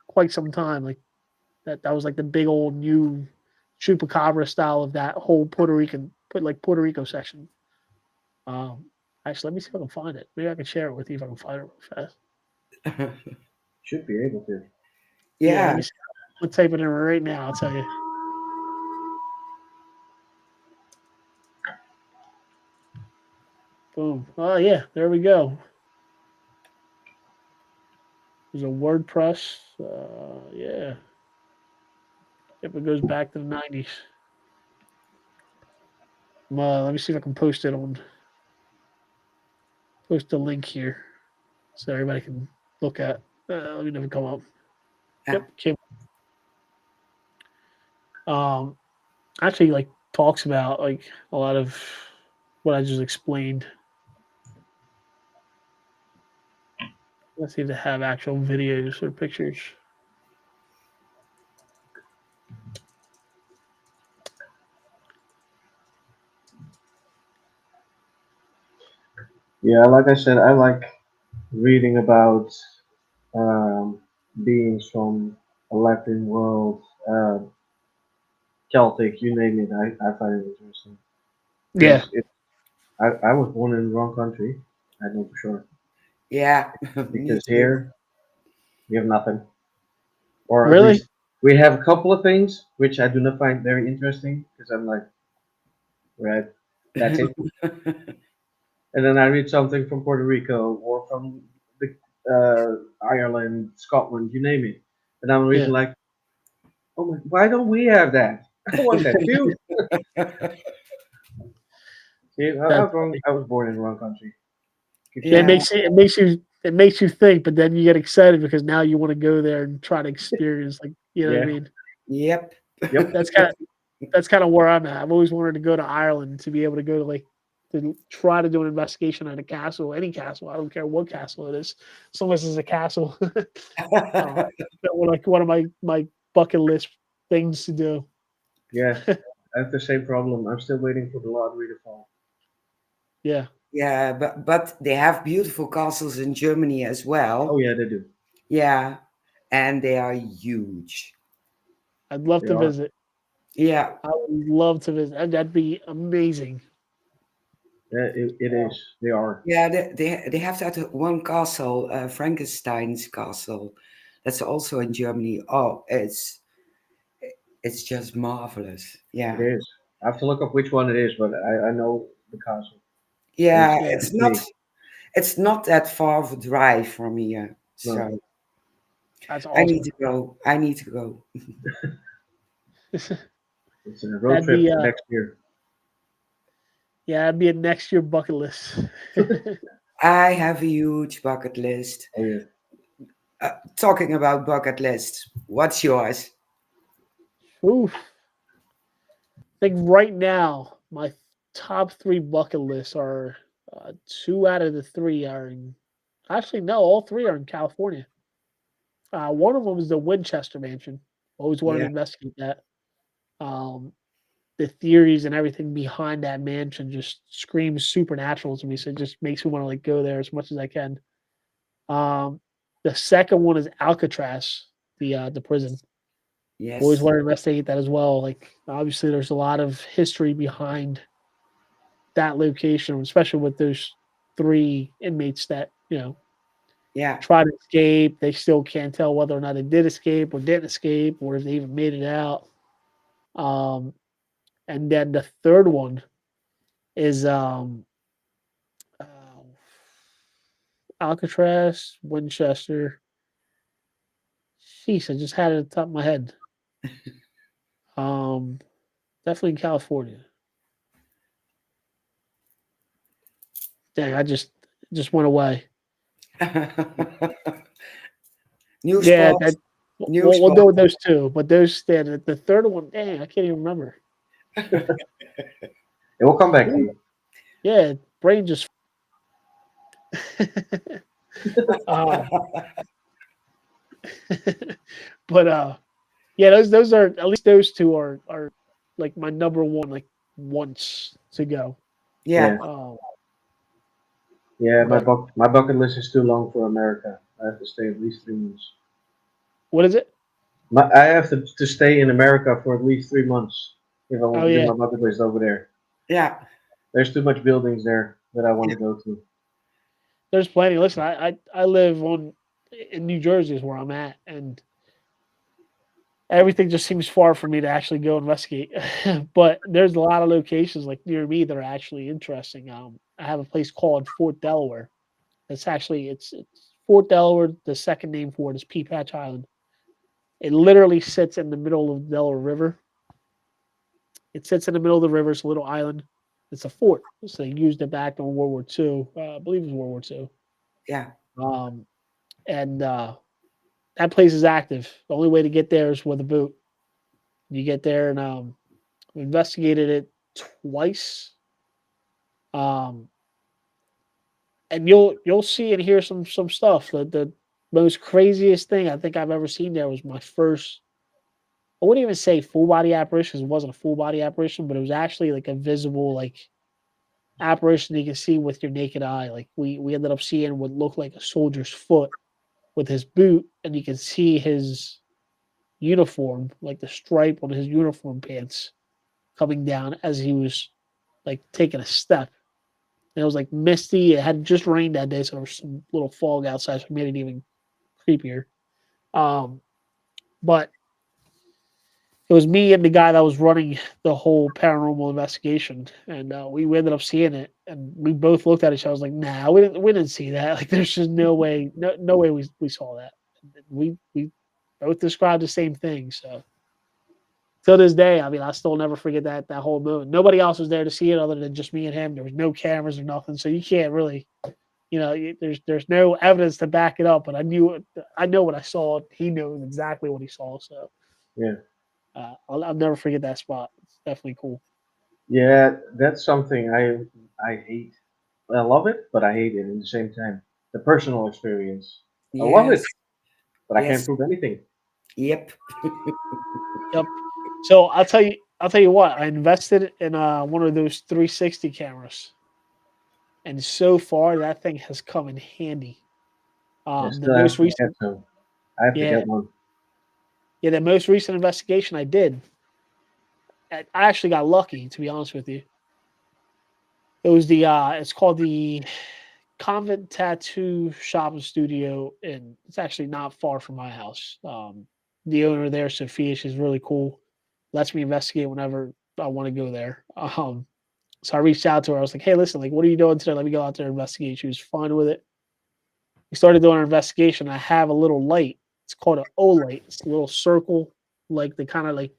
quite some time. Like that was like the big old new chupacabra style of that whole Puerto Rico section. Um, actually, let me see if I can find it. Maybe I can share it with you if I can find it real fast. Should be able to. Yeah, let Yeah. me see. I'm type it in right now. I'll tell you. Boom. Oh yeah, there we go. There's a WordPress. Yeah. Yep, it goes back to the 90s. Let me see if I can post a link here so everybody can look at. Let me never come up. Yeah. Yep. Um, actually, like talks about like a lot of what I just explained. Let's see if they have actual videos or pictures. Yeah, like I said, I like reading about um, beings from a Latin world, Celtic, you name it. I find it interesting Yeah, because I was born in the wrong country. I know for sure Yeah, me because too. here we have nothing, or at really. least we have a couple of things which I do not find very interesting because I'm like, right, that's it. And then I read something from Puerto Rico or from the Ireland, Scotland, you name it, and I'm reading Yeah, like, oh my, why don't we have that? I want that too. See, I that's was wrong. I was born in the wrong country. Keep yeah. It saying Yeah, that. makes it, it makes you it makes you think, but then you get excited because now you want to go there and try to experience, like, you know what I Yeah. mean. yep. Yep. That's kind of that's kind of where I'm at. I've always wanted to go to Ireland to be able to go to, like, to try to do an investigation at a castle, any castle. I don't care what castle it is, as long as it's a castle. That were like one of my bucket list things to do. Yeah. I have the same problem. I'm still waiting for the lottery to fall. Yeah, Yeah, but they have beautiful castles in Germany as Oh well. yeah, they do. Yeah, and they are huge. I'd love They to are. visit. Yeah, I would love to visit. That'd be amazing. Yeah, it is. They are. yeah. They have that one castle, Frankenstein's castle, that's also in Germany. Oh, it's just marvelous. It Yeah, is. I have to look up which one it is, but I know the castle. And yeah. Yeah, big. It's not that far of a drive from here, No, so that's I need awesome. to go. I need to go. it's a road That'd trip be for next year. yeah, that'd be a next year bucket list. I have a huge bucket list. Oh yeah. Talking about bucket lists, what's yours? Oof. I think right now my top three bucket lists are, two out of the three are in. Actually, no, all three are in California. One of them is the Winchester Mansion. Always wanted to Yeah, investigate that. Um, the theories and everything behind that mansion just screams supernatural to me. So it just makes me want to, like, go there as much as I can. Um, the second one is Alcatraz, the prison. Always yes, wanted to investigate that as well. Like, obviously, there's a lot of history behind that location, especially with those three inmates that, yeah, try to escape. They still can't tell whether or not they did escape or didn't escape, or if they even made it out. Um, and then the third one is, uh, Alcatraz, Winchester. Jeez, I just had it at the top of my head. Um, Definitely in California. Dang, I just went away. new Yeah, spots, that new we'll go spots. with those two. But those, yeah, the third one, dang, I can't even remember. It will come back to Ooh, you. yeah, brain just. um, but yeah, those are, at least those two are like my number one, like, once to go. Yeah. Yeah, Um, Yeah. but My bucket list is too long for America. I have to stay at least 3 months. what is it? I have to stay in America for at least 3 months if I want Oh to do yeah, my bucket list over there. yeah, There's too much buildings there that I want yeah, to go to. there's plenty. Listen, I live on in New Jersey is where I'm at, and everything just seems far for me to actually go investigate. But there's a lot of locations like near me that are actually interesting. I have a place called Fort Delaware. It's Fort Delaware. The second name for it is Peapatch Island. It literally sits in the middle of the Delaware River. It sits in the middle of the river. It's a little island. It's a fort. So they used it back in World War II. I believe it was World War II. yeah, Um, and that place is active. The only way to get there is with a boat. You get there, and we investigated it twice. Um, and you'll see and hear some stuff. The most craziest thing I think I've ever seen there was my first. I wouldn't even say full body apparition, 'cause it wasn't a full body apparition, but it was actually like a visible, like, apparition you can see with your naked eye. Like, we ended up seeing what looked like a soldier's foot with his boot, and you can see his uniform, like the stripe on his uniform pants, coming down as he was like taking a step. And it was like misty. It had just rained that day, so there was some little fog outside, so it made it even creepier. Um, but it was me and the guy that was running the whole paranormal investigation, and we ended up seeing it, and we both looked at each other. I was like, "Nah, we didn't see that. Like, there's just no way, no way we saw that." We both described the same thing. So till this day, I mean, I still never forget that whole moment. Nobody else was there to see it other than just me and him. There was no cameras or nothing, so you can't really, there's no evidence to back it up. But I know what I saw. He knows exactly what he saw. So Yeah. I'll never forget that spot. It's definitely cool. Yeah, that's something I hate. I love it, but I hate it at the same time. The personal experience. I love it, Yes. but I can't Yes. prove anything. Yep. Yep. So I'll tell you what. I invested in one of those 360 cameras, and so far that thing has come in handy. I The still have most to get recent, some. I have to yeah, get one. yeah, the most recent investigation I did, I actually got lucky. To be honest with you, it was it's called the Convent Tattoo Shop and Studio, and it's actually not far from my house. The owner there, Sophia, she's really cool. Lets me investigate whenever I want to go there. So I reached out to her. I was like, "Hey, listen, like, what are you doing today? Let me go out there and investigate." She was fine with it. We started doing our investigation. I have a little light. It's called an O light. It's a little circle, like the kind of like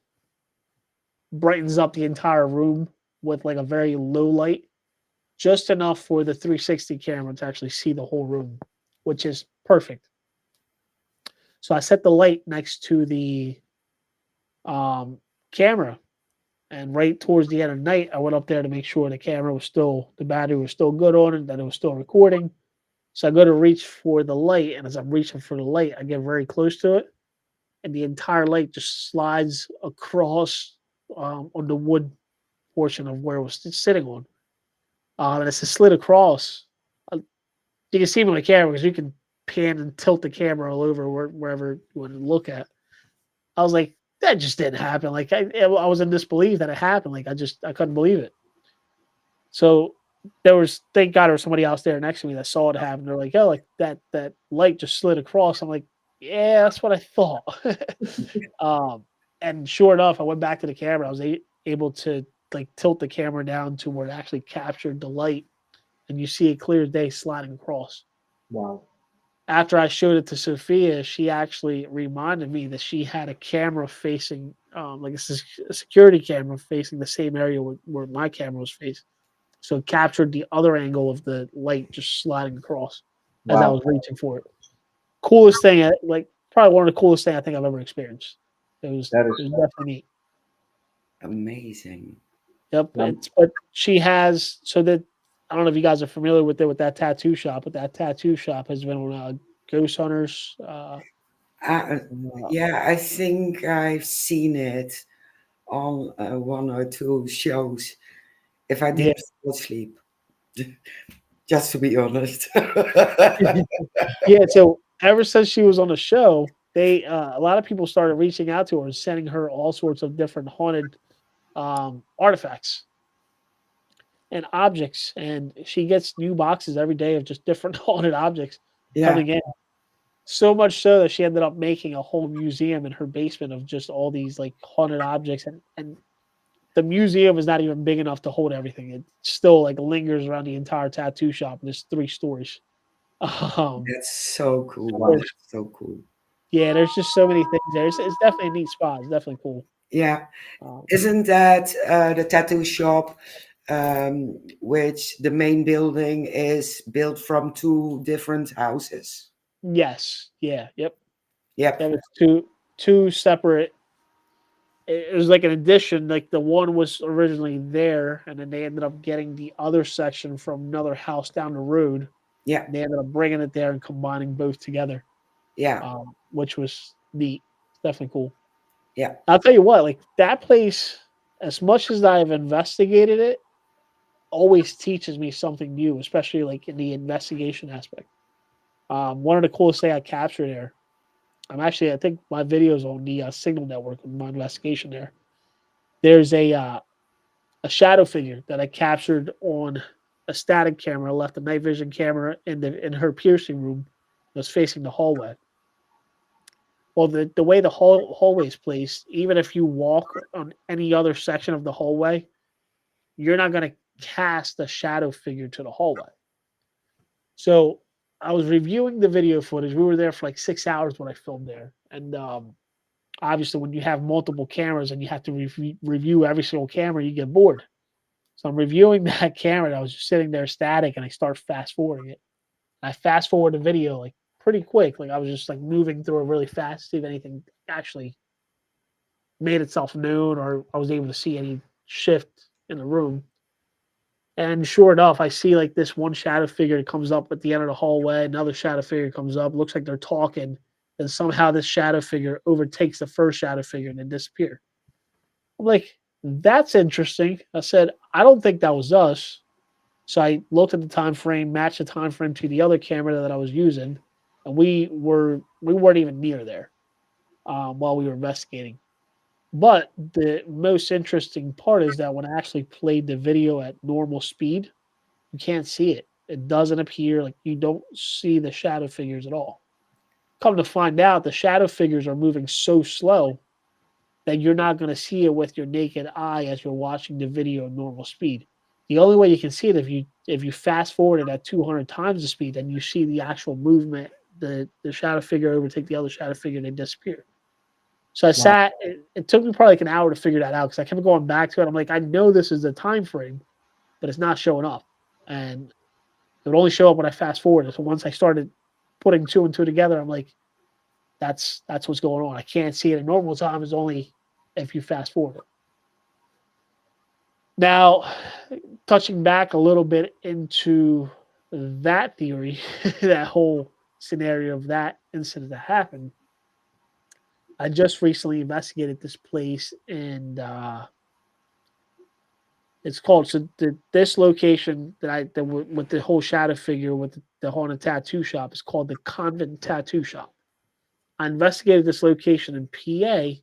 brightens up the entire room with like a very low light, just enough for the 360 camera to actually see the whole room, which is perfect. So I set the light next to the um, camera, and right towards the end of the night, I went up there to make sure the battery was still good on it, that it was still recording. So I go to reach for the light, and as I'm reaching for the light, I get very close to it, and the entire light just slides across on the wood portion of where it was sitting on. And it's a slid across. Uh, You can see me on the camera because you can pan and tilt the camera all over wherever you want to look at. I was like, that just didn't happen. Like I was in disbelief that it happened. Like I couldn't believe it. So thank God there was somebody else there next to me that saw it happen. They're like, oh, like that light just slid across. I'm like, yeah, that's what I thought. um, and sure enough, I went back to the camera. I was able to like tilt the camera down to where it actually captured the light, and you see it clear as day sliding across. Wow. After I showed it to Sophia, she actually reminded me that she had a camera facing, like a security camera facing the same area where my camera was facing. So it captured the other angle of the light just sliding across as I was Wow. reaching for it. Coolest thing, like probably one of the coolest thing I think I've ever experienced. That It is. was definitely neat. Amazing. Yep. Um, But she has so that I don't know if you guys are familiar with it with that tattoo shop, but that tattoo shop has been on Ghost Hunters. Uh, Uh, yeah, I think I've seen it on one or two shows. If I yeah. didn't fall asleep, just to be honest. Yeah, so ever since she was on the show, they a lot of people started reaching out to her and sending her all sorts of different haunted artifacts and objects, and she gets new boxes every day of just different haunted objects Yeah, coming in. So much so that she ended up making a whole museum in her basement of just all these like haunted objects, and the museum is not even big enough to hold everything. It still like lingers around the entire tattoo shop, and there's 3 stories. Um, that's so cool. wow. there's That's so cool. Yeah, there's just so many things there. It's definitely a neat spot. It's definitely cool. Yeah, Um, isn't that the tattoo shop, which the main building is built from two different houses? yes, yeah, yep. Yep. That was two separate. It was like an addition. Like the one was originally there, and then they ended up getting the other section from another house down the road. Yeah. They ended up bringing it there and combining both together, Yeah. which was neat. It's definitely cool. Yeah. I'll tell you what, like that place, as much as I've investigated it, always teaches me something new, especially like in the investigation aspect. One of the coolest thing I captured there I think my video's on the Signal Network of my investigation there. There's a shadow figure that I captured on a static camera. I left a night vision camera in her piercing room that was facing the hallway. Well, the way the hallway is placed, even if you walk on any other section of the hallway, you're not going to cast a shadow figure to the hallway. So I was reviewing the video footage. We were there for like 6 hours when I filmed there, and obviously, when you have multiple cameras and you have to review every single camera, you get bored. So I'm reviewing that camera. And I was just sitting there static, and I start fast forwarding it. I fast forward the video like pretty quick. Like I was just like moving through it really fast to see if anything actually made itself known or I was able to see any shift in the room. And sure enough, I see like this one shadow figure that comes up at the end of the hallway. Another shadow figure comes up. Looks like they're talking. And somehow this shadow figure overtakes the first shadow figure and they disappear. I'm like, that's interesting. I said, I don't think that was us. So I looked at the time frame, matched the time frame to the other camera that I was using, and we weren't even near there while we were investigating. But the most interesting part is that when I actually played the video at normal speed, you can't see it. It doesn't appear like you don't see the shadow figures at all. Come to find out, the shadow figures are moving so slow that you're not going to see it with your naked eye as you're watching the video at normal speed. The only way you can see it if you fast forward it at 200 times the speed, then you see the actual movement, the shadow figure overtake the other shadow figure and they disappear. So I Wow. sat. It took me probably like an hour to figure that out because I kept going back to it. I'm like, I know this is the time frame, but it's not showing up, and it would only show up when I fast forward. So once I started putting two and two together, I'm like, that's what's going on. I can't see it in normal time. It's only if you fast forward it. Now, touching back a little bit into that theory, that whole scenario of that incident that happened, I just recently investigated this place, and it's called this location with the whole shadow figure with the haunted tattoo shop is called the Convent Tattoo Shop. I investigated this location in PA.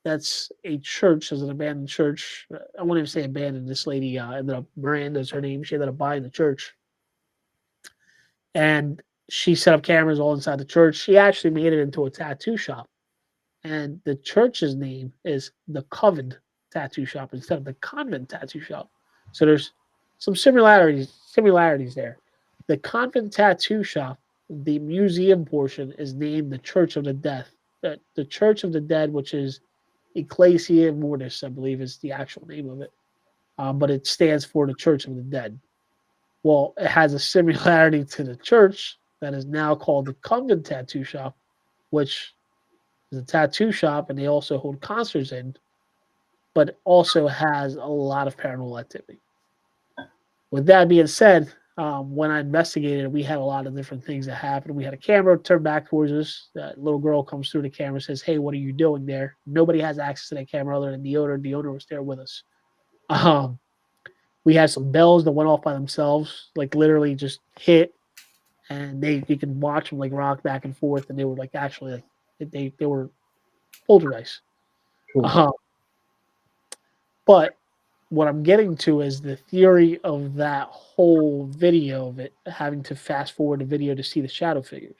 That's a church, as an abandoned church. I won't even say abandoned. This lady ended up, Miranda's her name. She ended up buying the church, and she set up cameras all inside the church. She actually made it into a tattoo shop, and the church's name is the Coven Tattoo Shop instead of the Convent Tattoo Shop. So there's some similarities there. The Convent Tattoo Shop, the museum portion, is named the Church of the Dead. The Church of the Dead, which is Ecclesia Mortis, I believe is the actual name of it, but it stands for the Church of the Dead. Well, it has a similarity to the church that is now called the Convent Tattoo Shop, which is a tattoo shop, and they also hold concerts in, but also has a lot of paranormal activity. With that being said, when I investigated, we had a lot of different things that happened. We had a camera turned back towards us. That little girl comes through the camera and says, "Hey, what are you doing there?" Nobody has access to that camera other than the owner. The owner was there with us. Um, we had some bells that went off by themselves, like literally just hit, and they you can watch them like rock back and forth, and they were like actually like they were poltergeist. Cool. Um, but what I'm getting to is the theory of that whole video of it having to fast forward the video to see the shadow figures.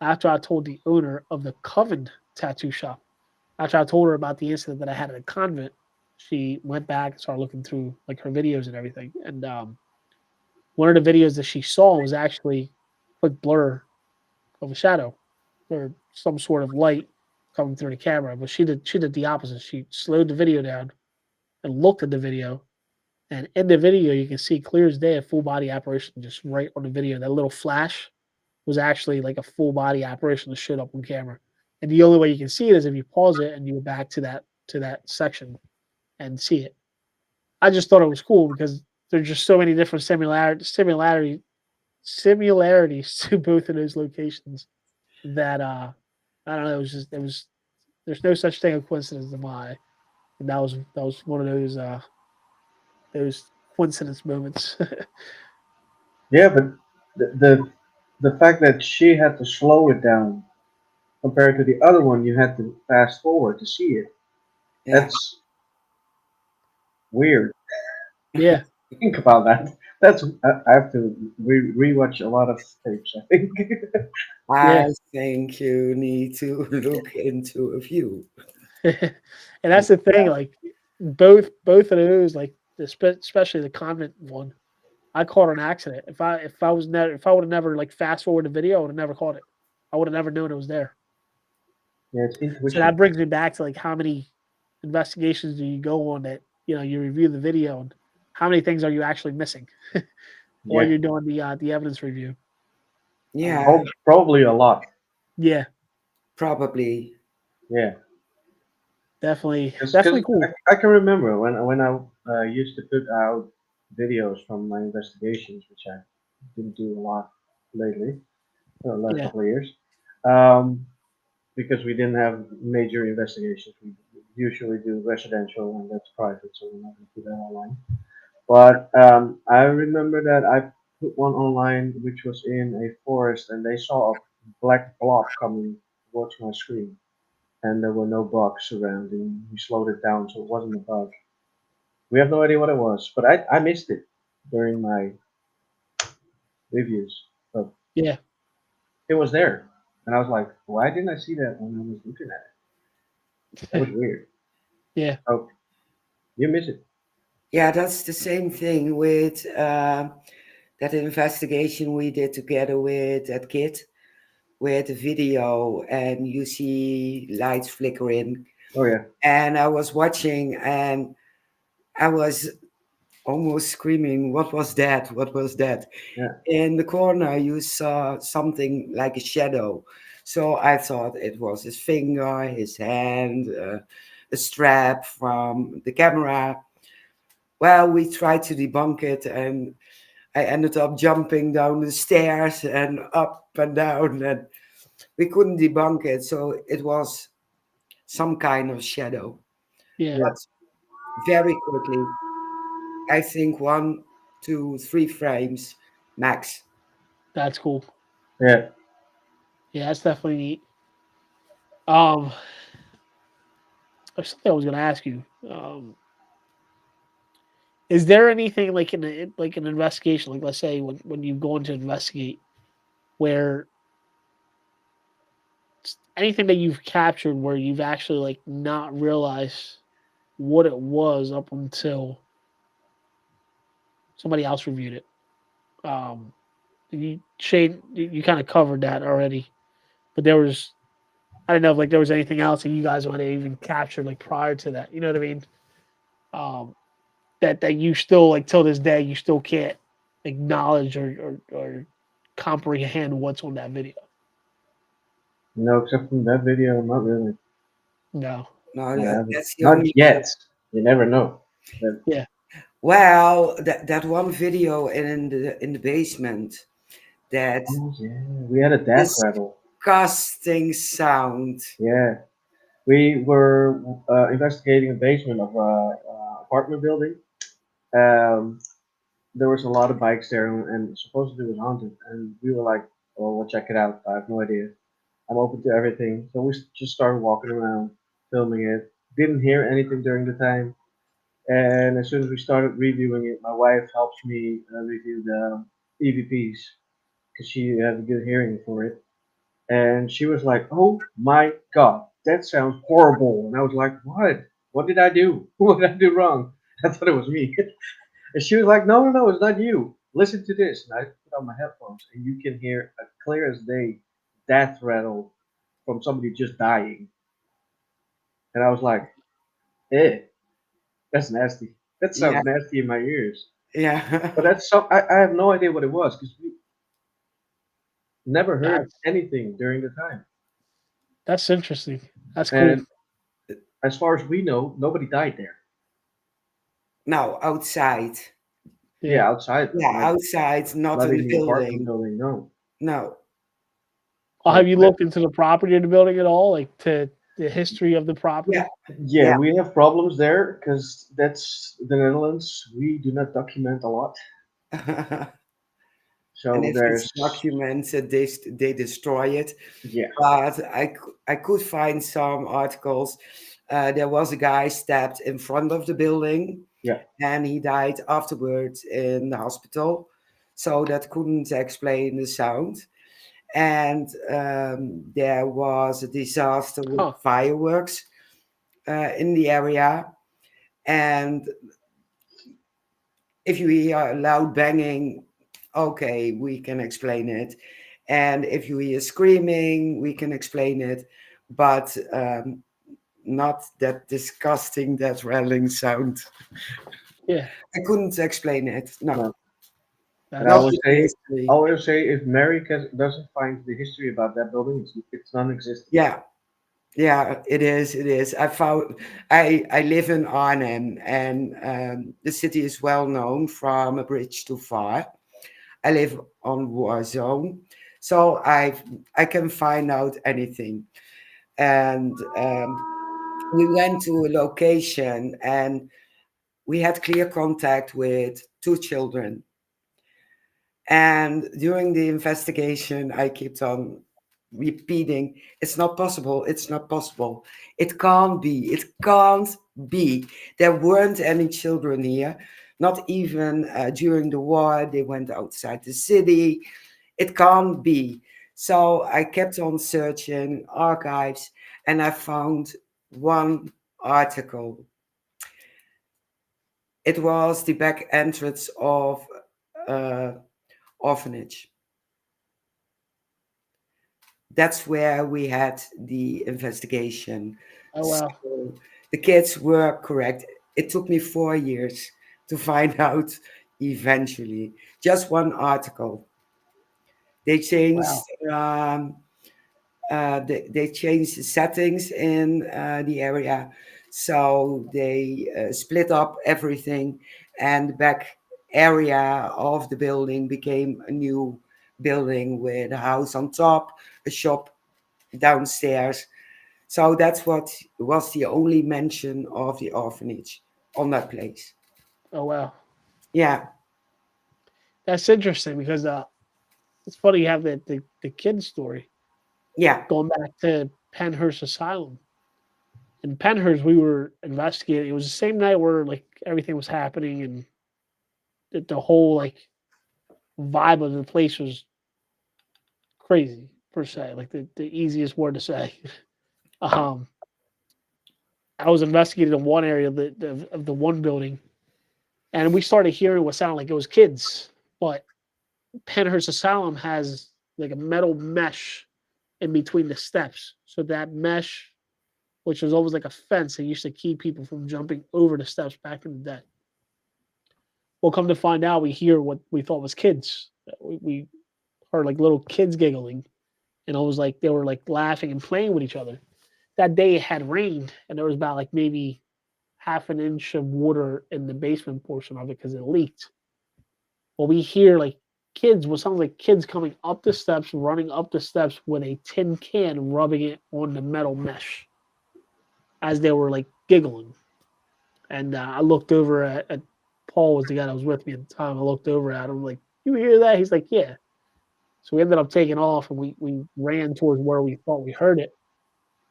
After I told the owner of the Coven tattoo shop, after I told her about the incident that I had at a convent, she went back and started looking through like her videos and everything. And one of the videos that she saw was actually a quick blur of a shadow or some sort of light coming through the camera. But she did the opposite. She slowed the video down and looked at the video. And in the video, you can see clear as day a full body apparition just right on the video. That little flash was actually like a full body apparition that showed up on camera. And the only way you can see it is if you pause it and you go back to that section and see it. I just thought it was cool because there's just so many different similarities to both of those locations that I don't know. It was there's no such thing as coincidence in my eye, and that was one of those coincidence moments. Yeah, but the the fact that she had to slow it down compared to the other one, you had to fast forward to see it. Yeah. That's weird. Yeah, Think about that. I have to rewatch a lot of tapes. I think. yeah. I think you need to look into a few. And that's the thing. Like both of those, like especially the convent one, I caught an accident. If I would have never like fast forward the video, I would have never caught it. I would have never known it was there. Yeah, it's So that intuition. brings me back to like how many investigations do you go on that you review the video and how many things are you actually missing while Yeah, you're doing the evidence review. Yeah, probably a lot. Yeah, probably. Yeah, definitely because cool. I can remember when I used to put out videos from my investigations, which I didn't do a lot lately, the last Yeah, couple of years, um, because we didn't have major investigations. We usually do residential, and that's private, so we're not going to put that online. But I remember that I put one online which was in a forest, and they saw a black blob coming towards my screen, and there were no bugs around, and we slowed it down, so it wasn't a bug. We have no idea what it was, but I missed it during my reviews. But yeah, it was there, and I was like, why didn't I see that when I was looking at it? That was weird. yeah, Oh, you miss it. Yeah, that's the same thing with that investigation we did together with that kid with the video, and you see lights flickering. Oh yeah, And I was watching, and I was almost screaming, "What was that? What was that?" yeah. In the corner, you saw something like a shadow. So I thought it was his finger, his hand, a strap from the camera. Well, we tried to debunk it, and I ended up jumping down the stairs and up and down, and we couldn't debunk it. So it was some kind of shadow. yeah. Yeah, But very quickly, I think 1, 2, 3 frames max. That's cool. yeah. Yeah, that's definitely neat. Um, there's something I was gonna ask you. Is there anything like like an investigation, like let's say when you go in to investigate, where anything that you've captured where you've actually like not realized what it was up until somebody else reviewed it? Um, you Shane, you kind of covered that already, but there was I don't know if like there was anything else that you guys might have even captured like prior to that. You know what I mean? Um, that you still like till this day you still can't acknowledge or comprehend what's on that video. No, except from that video, not really. No. No, I haven't. that's the Not only. yet. You never know. But, Yeah. Well, that one video in the basement, that oh yeah, we had a death rattle. disgusting sound. Yeah, we were investigating the basement of a apartment building. Um, there was a lot of bikes there, and supposedly it was haunted. And we were like, "Well, we'll check it out." I have no idea. I'm open to everything, so we just started walking around, filming it. Didn't hear anything during the time, and as soon as we started reviewing it, my wife helps me review the EVPs because she has a good hearing for it. And she was like, "Oh my god, that sounds horrible." And I was like, "What? What did I do? What did I do wrong?" I thought it was me. And she was like, "No, no, no, it's not you. Listen to this." And I put on my headphones, and you can hear a clear as day death rattle from somebody just dying. And I was like, "Eh, that's nasty. That Yeah, sounds nasty in my ears." But yeah, that's so I have no idea what it was because we never heard That's anything during the time. that's interesting. That's cool. And as far as we know, nobody died there. no, outside. Yeah. Yeah, outside, but Yeah, outside, not not in in the the apartment building. building. No. No. Have So you looked into the property of the building at all, like to the history of the Yeah, property? yeah, yeah. we have problems there because that's the Netherlands. We do not document a lot. And So if it's there's documented, they destroy it. yeah, But I could find some articles. There was a guy stabbed in front of the building, yeah, and he died afterwards in the hospital. So that couldn't explain the sound. And there was a disaster with Huh. fireworks in the area. And if you hear loud banging, okay, we can explain it. And if you hear screaming, we can explain it. But not that disgusting, that rattling sound. Yeah. I couldn't explain it. No, no. And I That's not always with the say, I history. always say, if Mary doesn't find the history about that building, it's non-existent. Yeah, yeah, it is. It is. I live in Arnhem, and the city is well known from a bridge too far. I live on war zone, so I can find out anything. And we went to a location, and we had clear contact with two children. And during the investigation, I kept on repeating, it's not possible, it's not possible. It can't be, it can't be. There weren't any children here, not even during the war. They went outside the city. It can't be. So I kept on searching archives, and I found one article. It was the back entrance of uh, orphanage. That's where we had the investigation. oh So wow. the kids were correct. It took me 4 years to find out eventually. Just one article. They changed Wow. they changed the settings in the area, so they split up everything, and the back area of the building became a new building with a house on top, a shop downstairs. So that's what was the only mention of the orphanage on that place. Oh wow. Yeah, That's interesting because it's funny you have the kid story yeah, going back to Penhurst Asylum. In Penhurst, we were investigating. It was the same night where like everything was happening and the whole like vibe of the place was crazy per se, like the easiest word to say. Um, I was investigating in one area of the one building, and we started hearing what sounded like it was kids. But Penhurst Asylum has like a metal mesh in between the steps, so that mesh, which was always like a fence, that used to keep people from jumping over the steps back in the day. Well, come to find out, we hear what we thought was kids. We heard like little kids giggling, and I was like, they were like laughing and playing with each other. That day it had rained, and there was about like maybe half an inch of water in the basement portion of it because it leaked. Well, we hear like kids, what sounds like kids coming up the steps, running up the steps with a tin can, rubbing it on the metal mesh as they were like giggling. And I looked over at Paul, was the guy that was with me at the time. I looked over at him like, "You hear that?" He's like, "Yeah." So we ended up taking off, and we ran towards where we thought we heard it.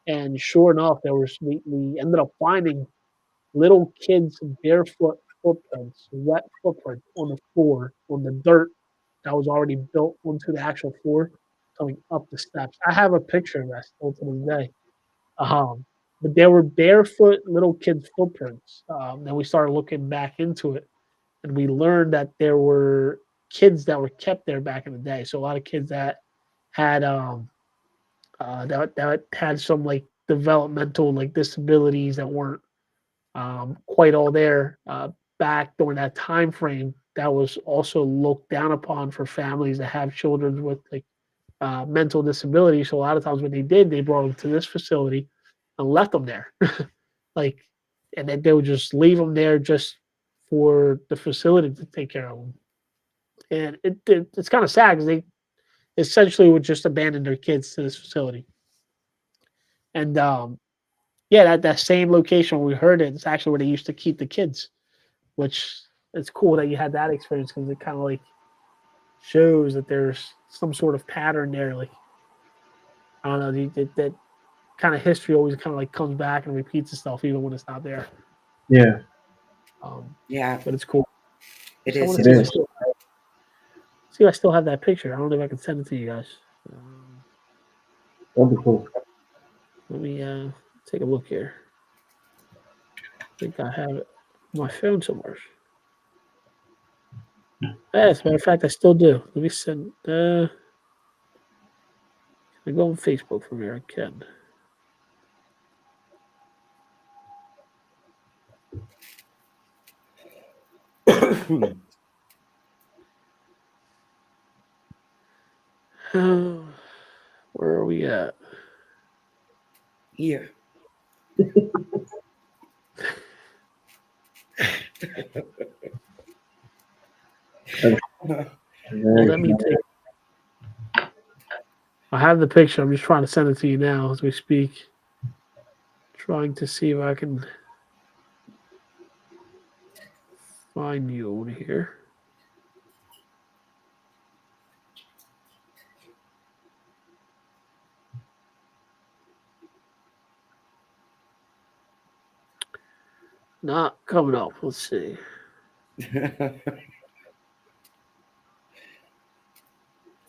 And sure enough, we ended up finding little kids' barefoot footprints, wet footprints on the floor, on the dirt that was already built onto the actual floor, coming up the steps. I have a picture of that still to this day. Um, but there were barefoot little kids' footprints. Then we started looking back into it, and we learned that there were kids that were kept there back in the day. So a lot of kids that had that had some like developmental like disabilities that weren't quite all there back during that time frame. That was also looked down upon for families that have children with like mental disabilities. So a lot of times what they did, they brought them to this facility and left them there, like, and then they would just leave them there just for the facility to take care of them. And it's kind of sad because they essentially would just abandon their kids to this facility. And yeah, that same location where we heard it, it's actually where they used to keep the kids, which it's cool that you had that experience because it kind of like shows that there's some sort of pattern there. Like I don't know, that kind of history always kind of like comes back and repeats itself even when it's not there. Yeah, Um, Yeah, but it's cool. it I is. want to it see if I is. still see if I still have that picture. I don't know if I can send it to you guys. That'd be cool. Let me take a look here. I think I have it on my phone somewhere. As a matter of fact, I still do. Let me send. I go on Facebook from here. I can. Where are we at? Here. That's Well, very let me take. I have the picture. I'm just trying to send it to you now as we speak. Trying to see if I can find you over here. Not coming up. Let's see.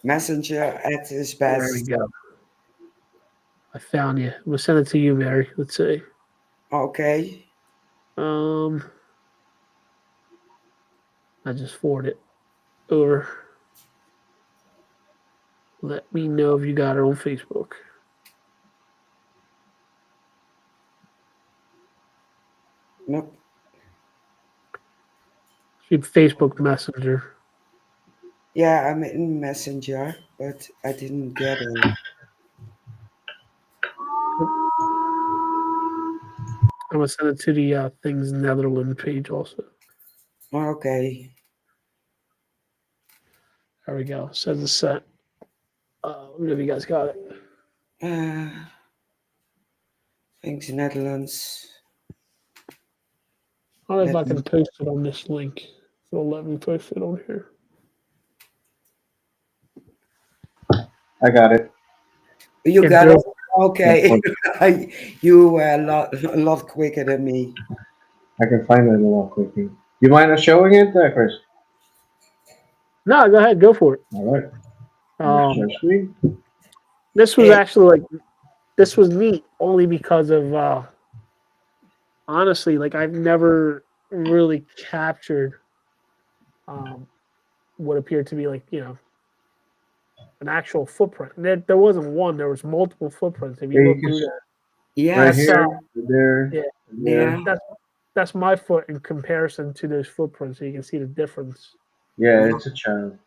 Messenger at his There we best. go. I found you. I'm gonna send it to you, Mary. Let's see. Okay. Um, I just forwarded it over. Let me know if you got it on Facebook. Nope. Facebook Messenger. Yeah, I'm in Messenger, but I didn't get it. I'm gonna send it to the Things Netherlands page also. Okay. There we go. Says it's sent. Let me know if you guys got it. Uh, thanks, Netherlands. I don't know if I Let me. can post it on this link. It'll let me post it on here. I got it. You Yeah, got it. Bill. Okay. You were a lot quicker than me. I can find it a lot quickly. You mind us showing it, Chris? No, go ahead, go for it. All right. Um, Share screen. this was Hey, actually like this was neat only because of honestly, like I've never really captured um, what appeared to be like an actual footprint. And there wasn't one; there was multiple footprints. If Yeah, you you look can through there, right that's yes. here, there, yeah, Yeah. there. that's that's my foot in comparison to those footprints, so you can see the difference. Yeah, it's a child.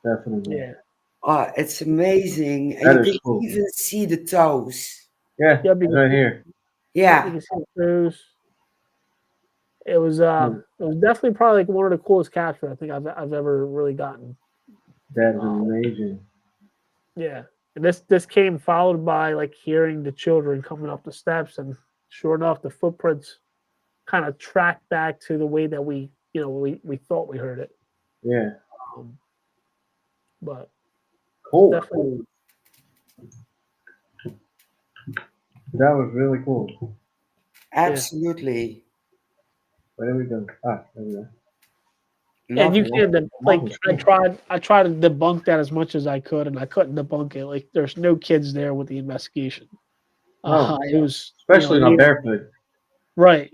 Definitely. Yeah, Oh, it's amazing. And That you is can cool. even see the toes. Yeah, yep, it's right here. yep, you Yeah. can see the toes. Hmm, It was definitely probably like one of the coolest captures I think I've ever really gotten. that is Um, amazing. yeah, and this came followed by like hearing the children coming up the steps, and sure enough, the footprints kind of tracked back to the way that we thought we heard it. Yeah, Um, but cool. definitely, That was really cool. yeah. Absolutely. Where we go? Ah, there we go. And Love you it. can't like Marvel's cool. I tried to debunk that as much as I could, and I couldn't debunk it. Like there's no kids there with the investigation. No, It was especially not barefoot. right,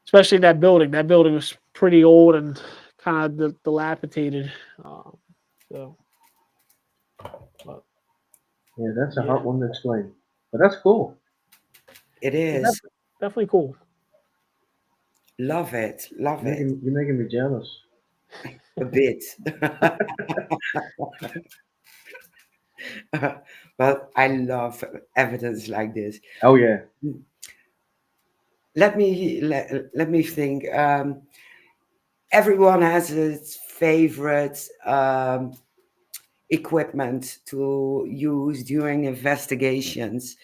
especially that building. That building was pretty old and kind of dilapidated. Um, so, but Yeah, that's a yeah, hard one to explain. But that's cool. It yeah, is. definitely cool. Love it. Love it. You're making me jealous. A bit. But I love evidence like this. Oh yeah. Let me think. Everyone has its favorite equipment to use during investigations.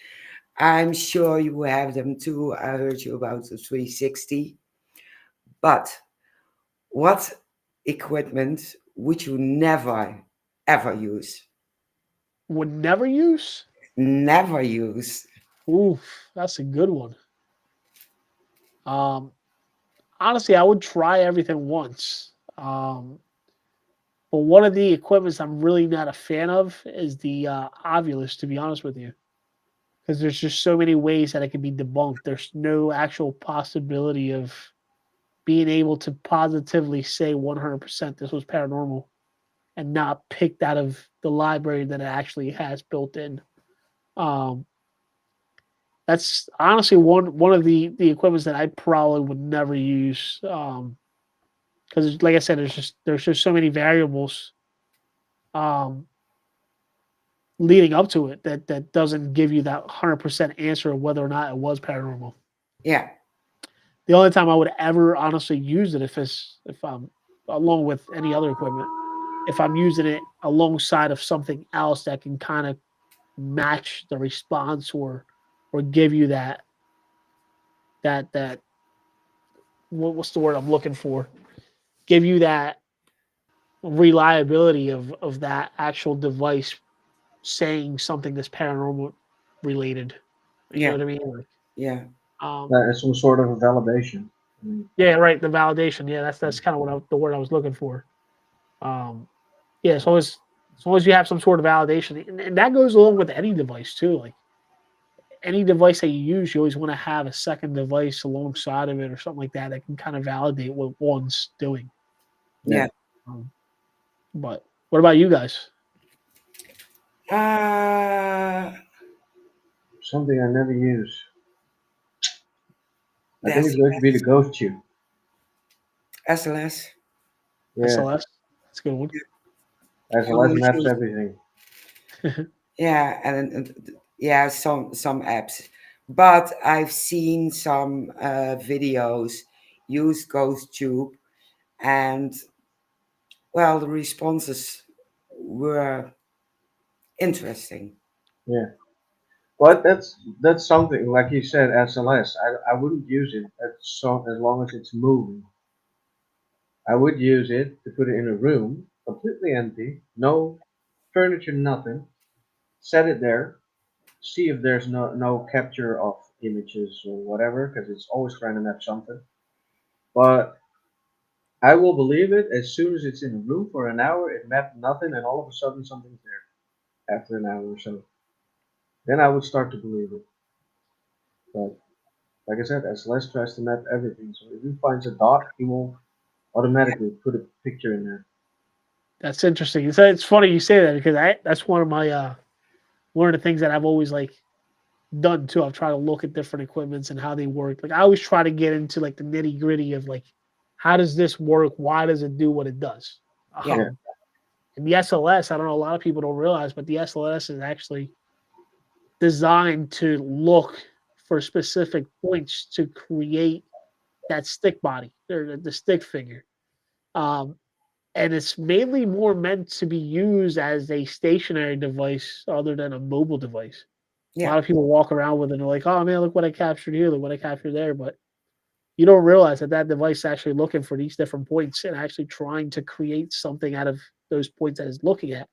I'm sure you have them too. I heard you about the 360. But what equipment would you never ever use? Would never use. Never use. Oof, that's a good one. Um, Honestly, I would try everything once. But one of the equipments I'm really not a fan of is the Ovilus, to be honest with you, because there's just so many ways that it can be debunked. There's no actual possibility of being able to positively say 100% this was paranormal and not picked out of the library that it actually has built in. Um, that's honestly one of the equipments that I probably would never use. Because like I said, there's just so many variables um, leading up to it that doesn't give you that 100% answer of whether or not it was paranormal. Yeah, The only time I would ever honestly use it if I'm along with any other equipment, if I'm using it alongside of something else that can kind of match the response or give you that what's the word I'm looking for? Give you that reliability of that actual device saying something that's paranormal related. You know yeah, what I mean? Like, yeah, um, That is some sort of a validation. I mean, yeah, right. The validation. Yeah, that's kind of the word I was looking for. Um, yeah, as long as you have some sort of validation, and that goes along with any device too. Like any device that you use, you always want to have a second device alongside of it or something like that that can kind of validate what one's doing. yeah, yeah. Um, but what about you guys? Uh, something I never use. I think that's it's going to be the ghost tube. SLS. Yeah, SLS. That's a good one. SLS Always maps use. everything. Yeah, and yeah, some apps, but I've seen some videos use Ghost Tube, and well, the responses were interesting. Yeah, but that's something like you said, SLS. I wouldn't use it as long as it's moving. I would use it to put it in a room, completely empty, no furniture, nothing. Set it there, see if there's no capture of images or whatever, because it's always trying to map something. But I will believe it as soon as it's in a room for an hour. It mapped nothing, and all of a sudden something's there after an hour or so. Then I would start to believe it. But like I said, SLS tries to map everything. So if he finds a dot, he will automatically put a picture in there. That's interesting. It's funny you say that because that's one of the things that I've always like done too. I've tried to look at different equipments and how they work. Like I always try to get into like the nitty gritty of like how does this work? Why does it do what it does? Yeah, Yeah, Um, and the SLS, I don't know, a lot of people don't realize, but the SLS is actually designed to look for specific points to create that stick body or the stick figure. Um, and it's mainly more meant to be used as a stationary device other than a mobile device. A yeah, lot of people walk around with it and they're like, "Oh man, look what I captured here, look what I captured there." But you don't realize that that device is actually looking for these different points and actually trying to create something out of those points that it's looking at.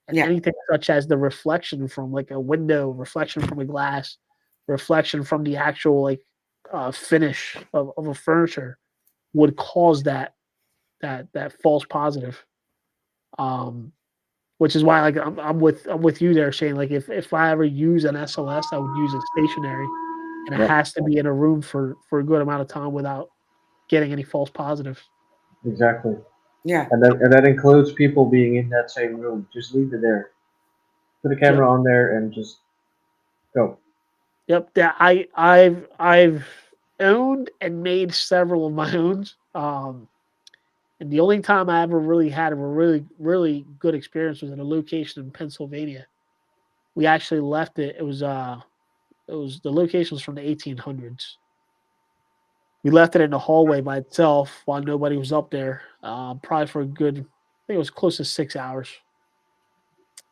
And yeah, anything such as the reflection from like a window, reflection from a glass, reflection from the actual like finish of a furniture would cause that false positive. Um, which is why like I'm with you there, Shane. Like if I ever use an SLS, I would use it stationary, and it yeah, has to be in a room for a good amount of time without getting any false positives. exactly. yeah, And that includes people being in that same room. Just leave it there. Put a Yep, camera on there and just go. yep. That I've owned and made several of my own. And the only time I ever really had a really good experience was at a location in Pennsylvania. We actually left it. It was the location was from the 1800s. We left it in the hallway by itself while nobody was up there. Probably for a good, I think it was close to 6 hours.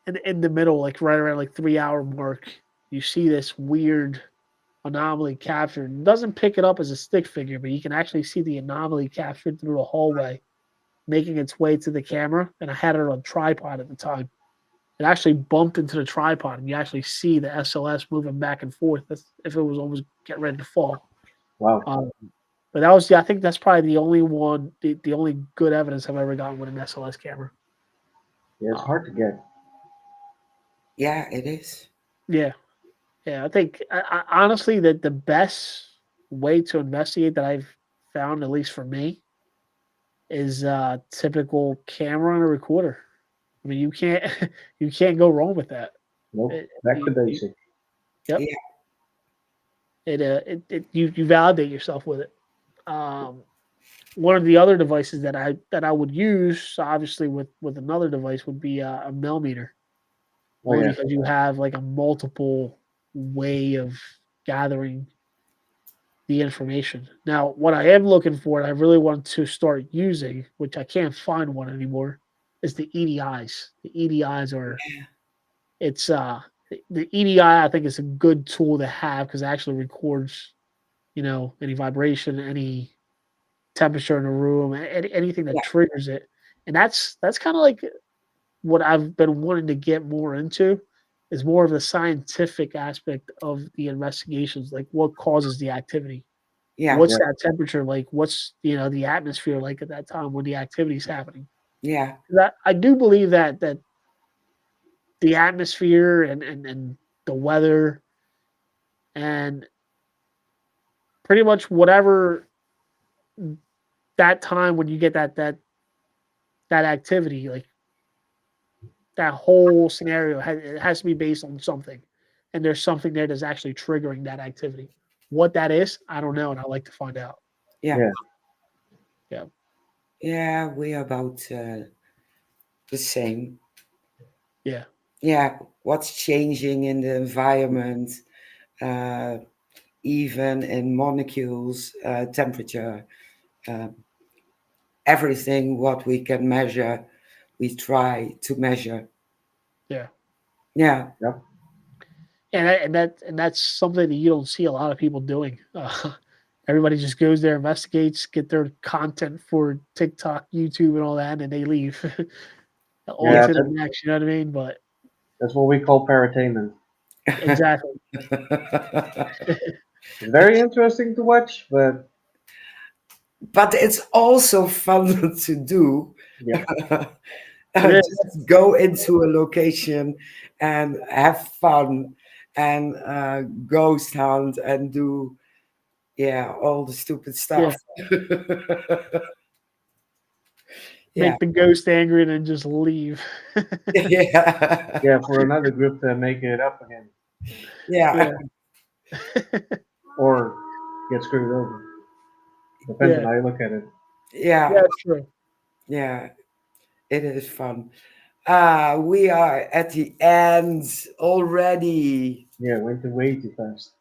And in the middle, like right around like 3 hour mark, you see this weird anomaly captured. It doesn't pick it up as a stick figure, but you can actually see the anomaly captured through a hallway making its way to the camera, and I had it on a tripod at the time. It actually bumped into the tripod, and you actually see the SLS moving back and forth as if it was almost getting ready to fall. Wow. Um, but that was, yeah, I think that's probably the only one, the only good evidence I've ever gotten with an SLS camera. Yeah, it's hard to get. Yeah, it is. Yeah, yeah. I think honestly that the best way to investigate that I've found, at least for me, is typical camera and a recorder. I mean, you can't you can't go wrong with that. Nope. It, Back to you, basic. yep. Yeah, You validate yourself with it. Um, One of the other devices that I would use, obviously with another device, would be a millimeter, Oh only yeah. because you have like a multiple way of gathering the information. Now, what I am looking for, and I really want to start using, which I can't find one anymore, is the EDIs. The EDIs are it's the EDI. I think is a good tool to have because it actually records, any vibration, any temperature in the room, anything that yeah, triggers it. And that's kind of like what I've been wanting to get more into is more of the scientific aspect of the investigations, like what causes the activity. yeah, What's Yeah. that temperature like? What's the atmosphere like at that time when the activity is happening? yeah, That I do believe that the atmosphere and the weather and pretty much whatever that time when you get that activity, like that whole scenario it has to be based on something, and there's something there that's actually triggering that activity. What that is, I don't know, and I like to find out. yeah, Yeah. Yeah, yeah. We are about the same. yeah, Yeah, what's changing in the environment, uh, even in molecules, temperature, uh, everything what we can measure, we try to measure. yeah. Yeah, Yep. And that's something that you don't see a lot of people doing. Everybody just goes there, investigates, get their content for TikTok, YouTube, and all that, and they leave on Yeah. to the That, next. You know what I mean? But that's what we call paratainment. exactly, It's very interesting to watch, but but it's also fun to do. yeah. it is. Just go into a location and have fun and ghost hunt and do, yeah, all the stupid Yeah, stuff. Yeah, make the ghost angry and then just leave. yeah, Yeah. For another group to make it up again yeah, Yeah, or get screwed over. Depends on yeah, how you look at it. yeah, yeah. True. yeah. It is fun. We are at the end already. Yeah. Went way too fast.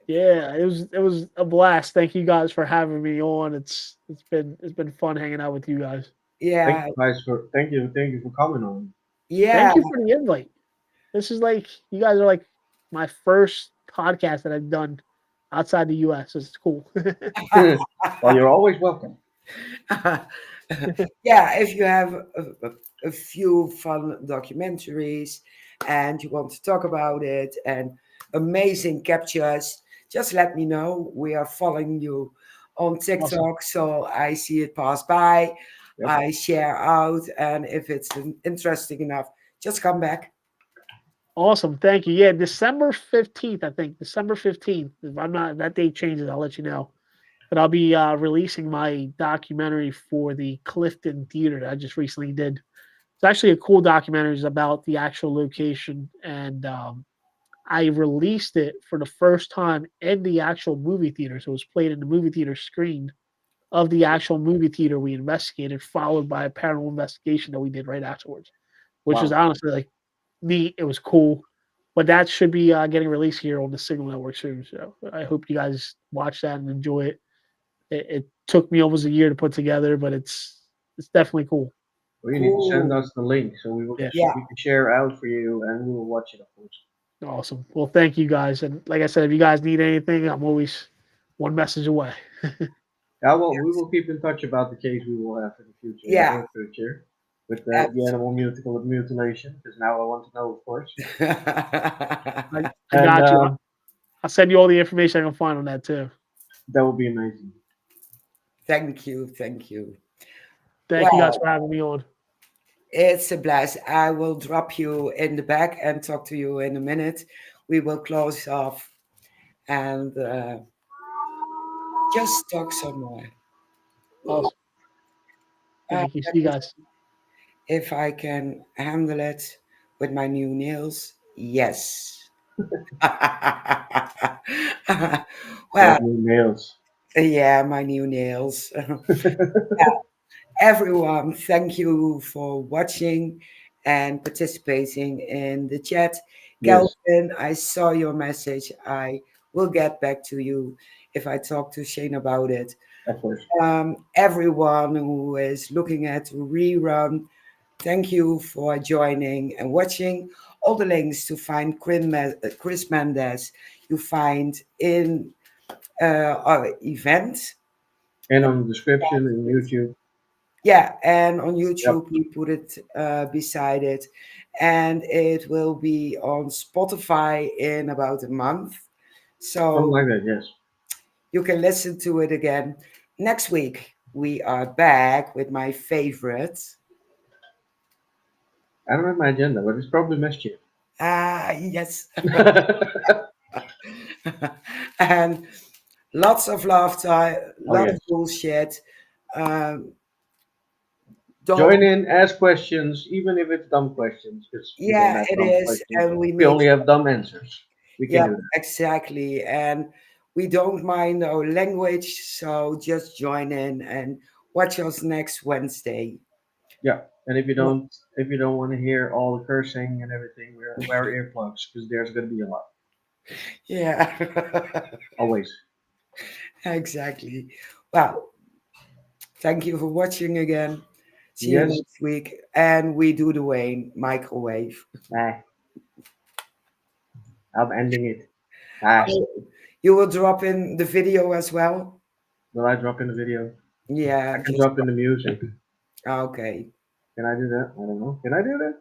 Yeah, it was a blast. Thank you guys for having me on. It's been fun hanging out with you guys. Yeah, Thank you for coming on. yeah, Thank you for the invite. This is like you guys are like my first podcast that I've done outside the US. It's cool. Well, you're always welcome. yeah. If you have a few fun documentaries and you want to talk about it and amazing captures, just let me know. We are following you on Awesome. TikTok, so I see it pass by. Yep. I share out, and if it's interesting enough, just come back. Awesome. Thank you. Yeah, December 15th, I think. December 15th. If I'm not if that date changes, I'll let you know. But I'll be releasing my documentary for the Clifton Theater that I just recently did. It's actually a cool documentary. It's about the actual location, and I released it for the first time in the actual movie theater. So it was played in the movie theater screen of the actual movie theater we investigated, followed by a paranormal investigation that we did right afterwards, which is Wow. honestly like neat. It was cool. But that should be getting released here on the Signal Network soon. So I hope you guys watch that and enjoy it. It took me almost a year to put together, but it's definitely cool. Well, you need to send Cool. us the link so Yeah, Yeah. we can share out for you and we will watch it, of course. awesome. Well, thank you guys, and like I said, if you guys need anything, I'm always one message away. Yeah, well, we will keep in touch about the case we will have in the future, in the Yeah, near future, with the abs- animal mutilation, because now I want to know, of course. I And got you. I'll send you all the information I can find on that too. that would be amazing. Thank you, thank you. Thank you guys Well, for having me on. it's a blast. I will drop you in the back and talk to you in a minute. We will close off and just talk some more. Awesome. Thank you. See Let you me guys. see if I can handle it with my new nails. Yes. Well, Love new nails. yeah, my new nails. Everyone, thank you for watching and participating in the chat. Yes, Galvin, I saw your message. I will get back to you if I talk to Shane about it. of course. Everyone who is looking at rerun, thank you for joining and watching. All the links to find Chris Mendace you find in our event. And on the description in YouTube. Yeah, and on Yep, YouTube we put it beside it, and it will be on Spotify in about a month, something so like that. Yes. you can listen to it again. Next week we are back with my favorite. I don't have my agenda, but it's probably mischief. Yes, and lots of laughter, Oh lot yes. of bullshit. Um, don't. Join in, ask questions, even if it's dumb questions, because we don't Yeah, have it dumb is, questions. and we We make. only have dumb answers. We can Yeah, do that. exactly. And we don't mind our language, so just join in and watch us next Wednesday. Yeah. And if you don't want to hear all the cursing and everything, wear earplugs because there's gonna be a lot. Yeah, Always. exactly. Well, thank you for watching again. See you Yes. next week. And we do the Wayne microwave. Bye. I'm ending it. Bye. Oh, you will drop in the video as well? Will I drop in the video? Yeah, I can just drop in the music. okay. Can I do that? I don't know. Can I do that?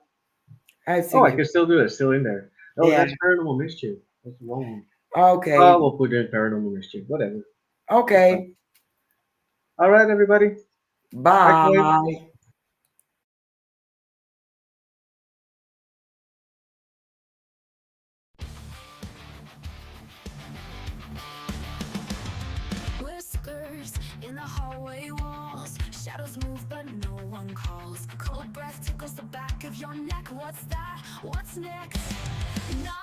I Oh, I think you, can still do it. It's still in there. Oh, yeah. that's Paranormal Mischief. That's the wrong one. Okay. Oh, we'll put in Paranormal Mischief. Whatever. That's fine. Okay. All right, everybody. Microwave. Bye. Whiskers in the hallway walls. Shadows move, but no one calls. Cold breath tickles the back of your neck. What's that? What's next? Not